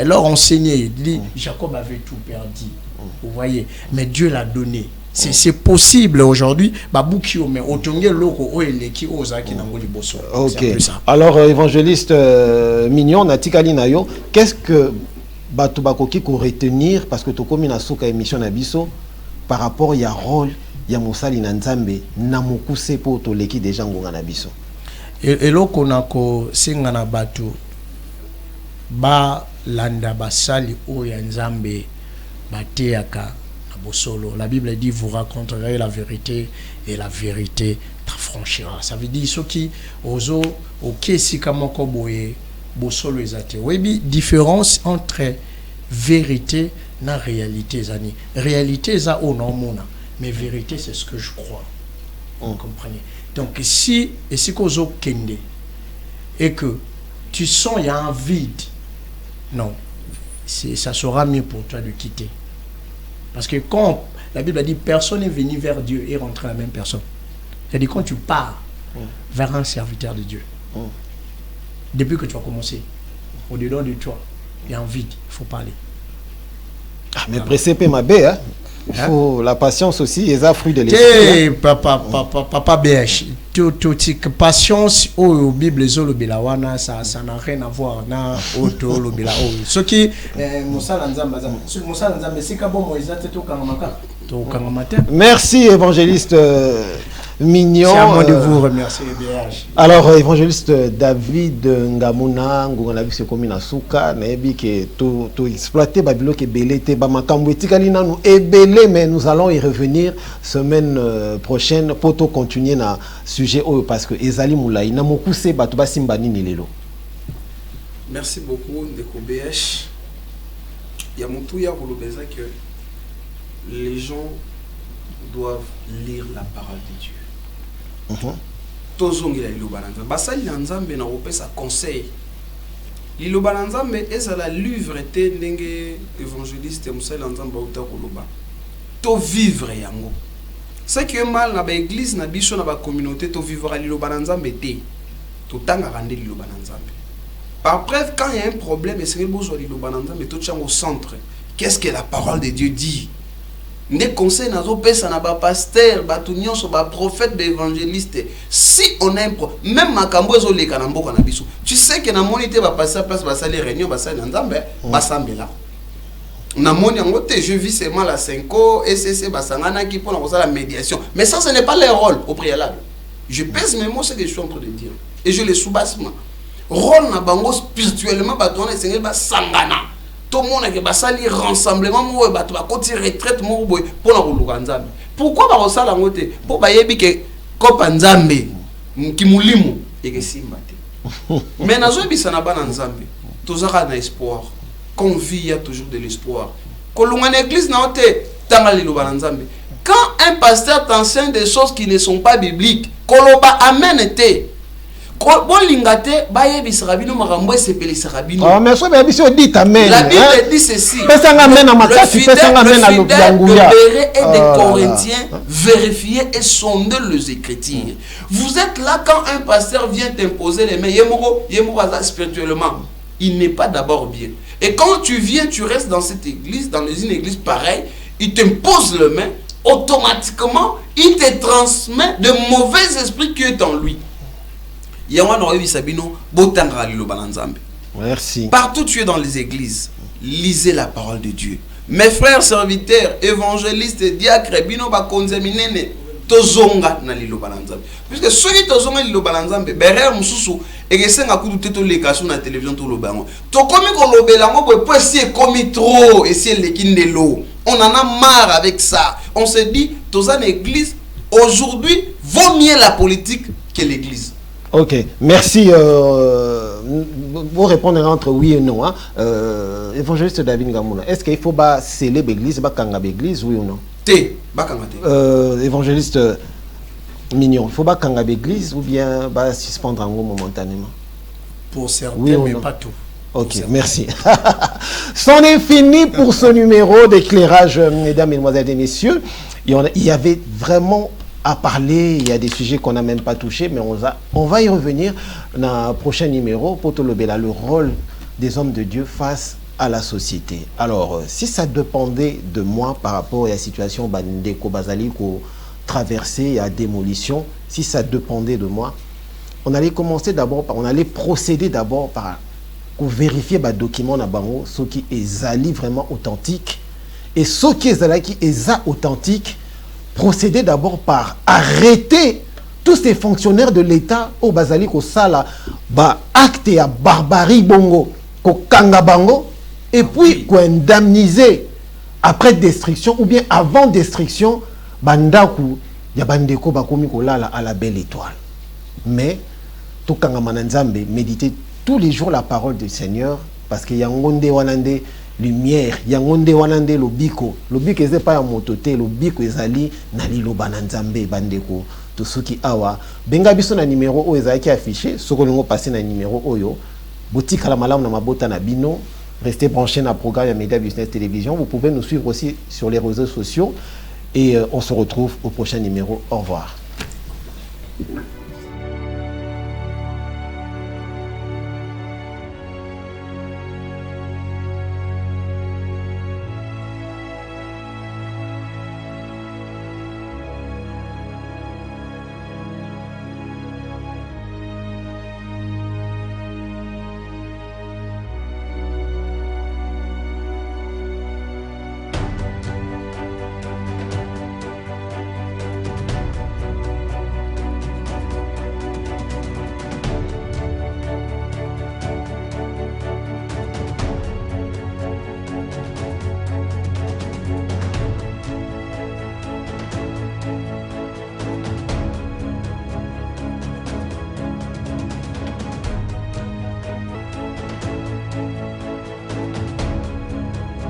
Leur enseigner, dit Jacob avait tout perdu. Vous voyez, mais Dieu l'a donné. C'est possible aujourd'hui. Ok. Alors, évangéliste Mignon, Natikali Nayo, qu'est-ce que Batubakoki peut retenir parce que tu comme une souka émission Nabiso par rapport à rôle ya Moussali Nanzambe namukuse po to leki déjà ngonga Nabiso. Et loko nako singana batu ba landa basali o ya Nzambe bateaka. La Bible dit vous raconterez la vérité et la vérité t'affranchira. Ça veut dire ce qui ozo ok si kamoko boye bosolo ezate. Oui, différence entre vérité et réalité zani. Réalité za onomona, mais vérité c'est ce que je crois. Vous comprenez? Donc si kozo kende et que tu sens il y a un vide, non, ça sera mieux pour toi de quitter. Parce que quand la Bible a dit personne n'est venu vers Dieu et rentré la même personne. C'est-à-dire quand tu pars vers un serviteur de Dieu, depuis que tu as commencé, au-dedans de toi, il y a un vide, il faut parler. Ah, mais pressé ma bé, hein? Il faut la patience aussi, et ça fruit de l'esprit. Papa BH, toute patience au Bible zolobelawana ça n'a rien à voir na auto lobela ce qui Moussa Nzamba c'est ka bon Moïse to kangamaka to kangamata. Merci évangéliste Mignon. C'est à moi de vous remercier BH. Alors évangéliste David Ngamuna ngona bise komi na suka na yebi ke to exploiter babilo ke belete ba makambo etikali nanu ebele mais nous allons y revenir semaine prochaine pour to continuer na sujet parce que ezali moulai na mokuse bato basimba nini lelo. Merci beaucoup ndeko BH. Ya mutu ya kolobeza que les gens doivent lire la parole de Dieu. Tozongela liloba na Nzambe basali na Nzambe na kopesa conseil liloba na Nzambe ezala livre te ndenge évangéliste musali na Nzambe auta koloba to vivre yango ce qui est mal na ba église na biso na ba communauté to vivre liloba na Nzambe te to tanga rande liloba na Nzambe par preuve quand il y a un problème et c'est besoin liloba na Nzambe to tchango au centre qu'est-ce que la parole de Dieu dit. Des conseils nazo pesa na ba pasteur ba tunyon so ba prophète ba évangéliste si on a un problème même makambo zo leka na mboka na biso tu sais que na monité ba passer place ba sali réunion ba sali Nzambe ba sambela na moni yango te je vis seulement la 5 SCC ba sangana ki pour la médiation mais ça ce n'est pas leur rôle au préalable je pèse mes mots ce que je suis en train de dire et je les sous-basse rôle na bango spirituellement ba tourner sengel ba sangana tout le monde qui va salir rassemblement moi ba to ba koti retraite mo boy pour na koluka Nzambe pourquoi ba rosala ngote pour ba yebi ke kopa Nzambe ki mulimu eke simba te mais nazo bisa na bana Nzambe tozaka na espoir qu'on vit il y a toujours de l'espoir kolunga na église na ote tanga liloba na Nzambe quand un pasteur t'enseigne des choses qui ne sont pas bibliques koloba amen te bon lingate baye bisarabino makambo sepeli sarabino ah mais so ba biso dit amen la Bible dit ceci pesanga amen na makati pesanga amen na lobyanguya et des Corinthiens vérifier et sonder les écritures vous êtes là quand un pasteur vient t'imposer les mains yemoko spirituellement il n'est pas d'abord bien et quand tu viens tu restes dans cette église dans une église pareille il t'impose les mains automatiquement il te transmet de mauvais esprits qui est en lui. Merci. Partout tu es dans les églises, lisez la parole de Dieu. Mes frères serviteurs, évangélistes, diacres, bino ba konzeminene, tozonga na liloba la nzambe puisque soki tozonga liloba la nzambe berere mususu ekesenga kutu te toleka sur na télévision toloba yango tokomi kolobela yango boye po esi ekomi trop esi eleki ndelo on en a marre avec ça on se dit toza na église aujourd'hui vaut mieux la politique que l'église. Ok, merci. Vous répondre entre oui et non. Hein. Évangéliste David Ngamouna, est-ce qu'il faut célébrer l'église, l'église, oui ou non? Évangéliste Mignon, il faut pas l'église ou bien suspendre en gros momentanément? Pour certains, oui mais non? pas tout. Ok, merci. C'en est fini pour ce numéro d'éclairage, mesdames, mesdemoiselles et messieurs. Il y avait vraiment à parler, il y a des sujets qu'on n'a même pas touchés, mais on va y revenir dans le prochain numéro pour le rôle des hommes de Dieu face à la société. Alors, si ça dépendait de moi par rapport à la situation Bandeko Bazali qu'on traversée à démolition, si ça dépendait de moi, on allait procéder d'abord par vérifier les documents na bango, ceux qui est vraiment authentique et ceux qui est authentique. Procéder d'abord par arrêter tous ces fonctionnaires de l'État au Bazali ko sala ba acte ya barbarie bongo ko kanga bango et puis ko indemniser après destruction ou bien avant destruction bandaku ya bandeko bakomi ko lala à la belle étoile. Mais to kanga mananzambe méditer tous les jours la parole du Seigneur parce que yangonde wanande lumière yangonde wanande lobiko eze pas ya motote lobiko ezali na liloba na nzambe bandeko to soki awa benga biso na numéro o ezaki affiché soko lingo passer na numéro oyo botika la malamu na mabota na bino restez branchés na programme ya Média Business Télévision. Vous pouvez nous suivre aussi sur les réseaux sociaux et on se retrouve au prochain numéro. Au revoir.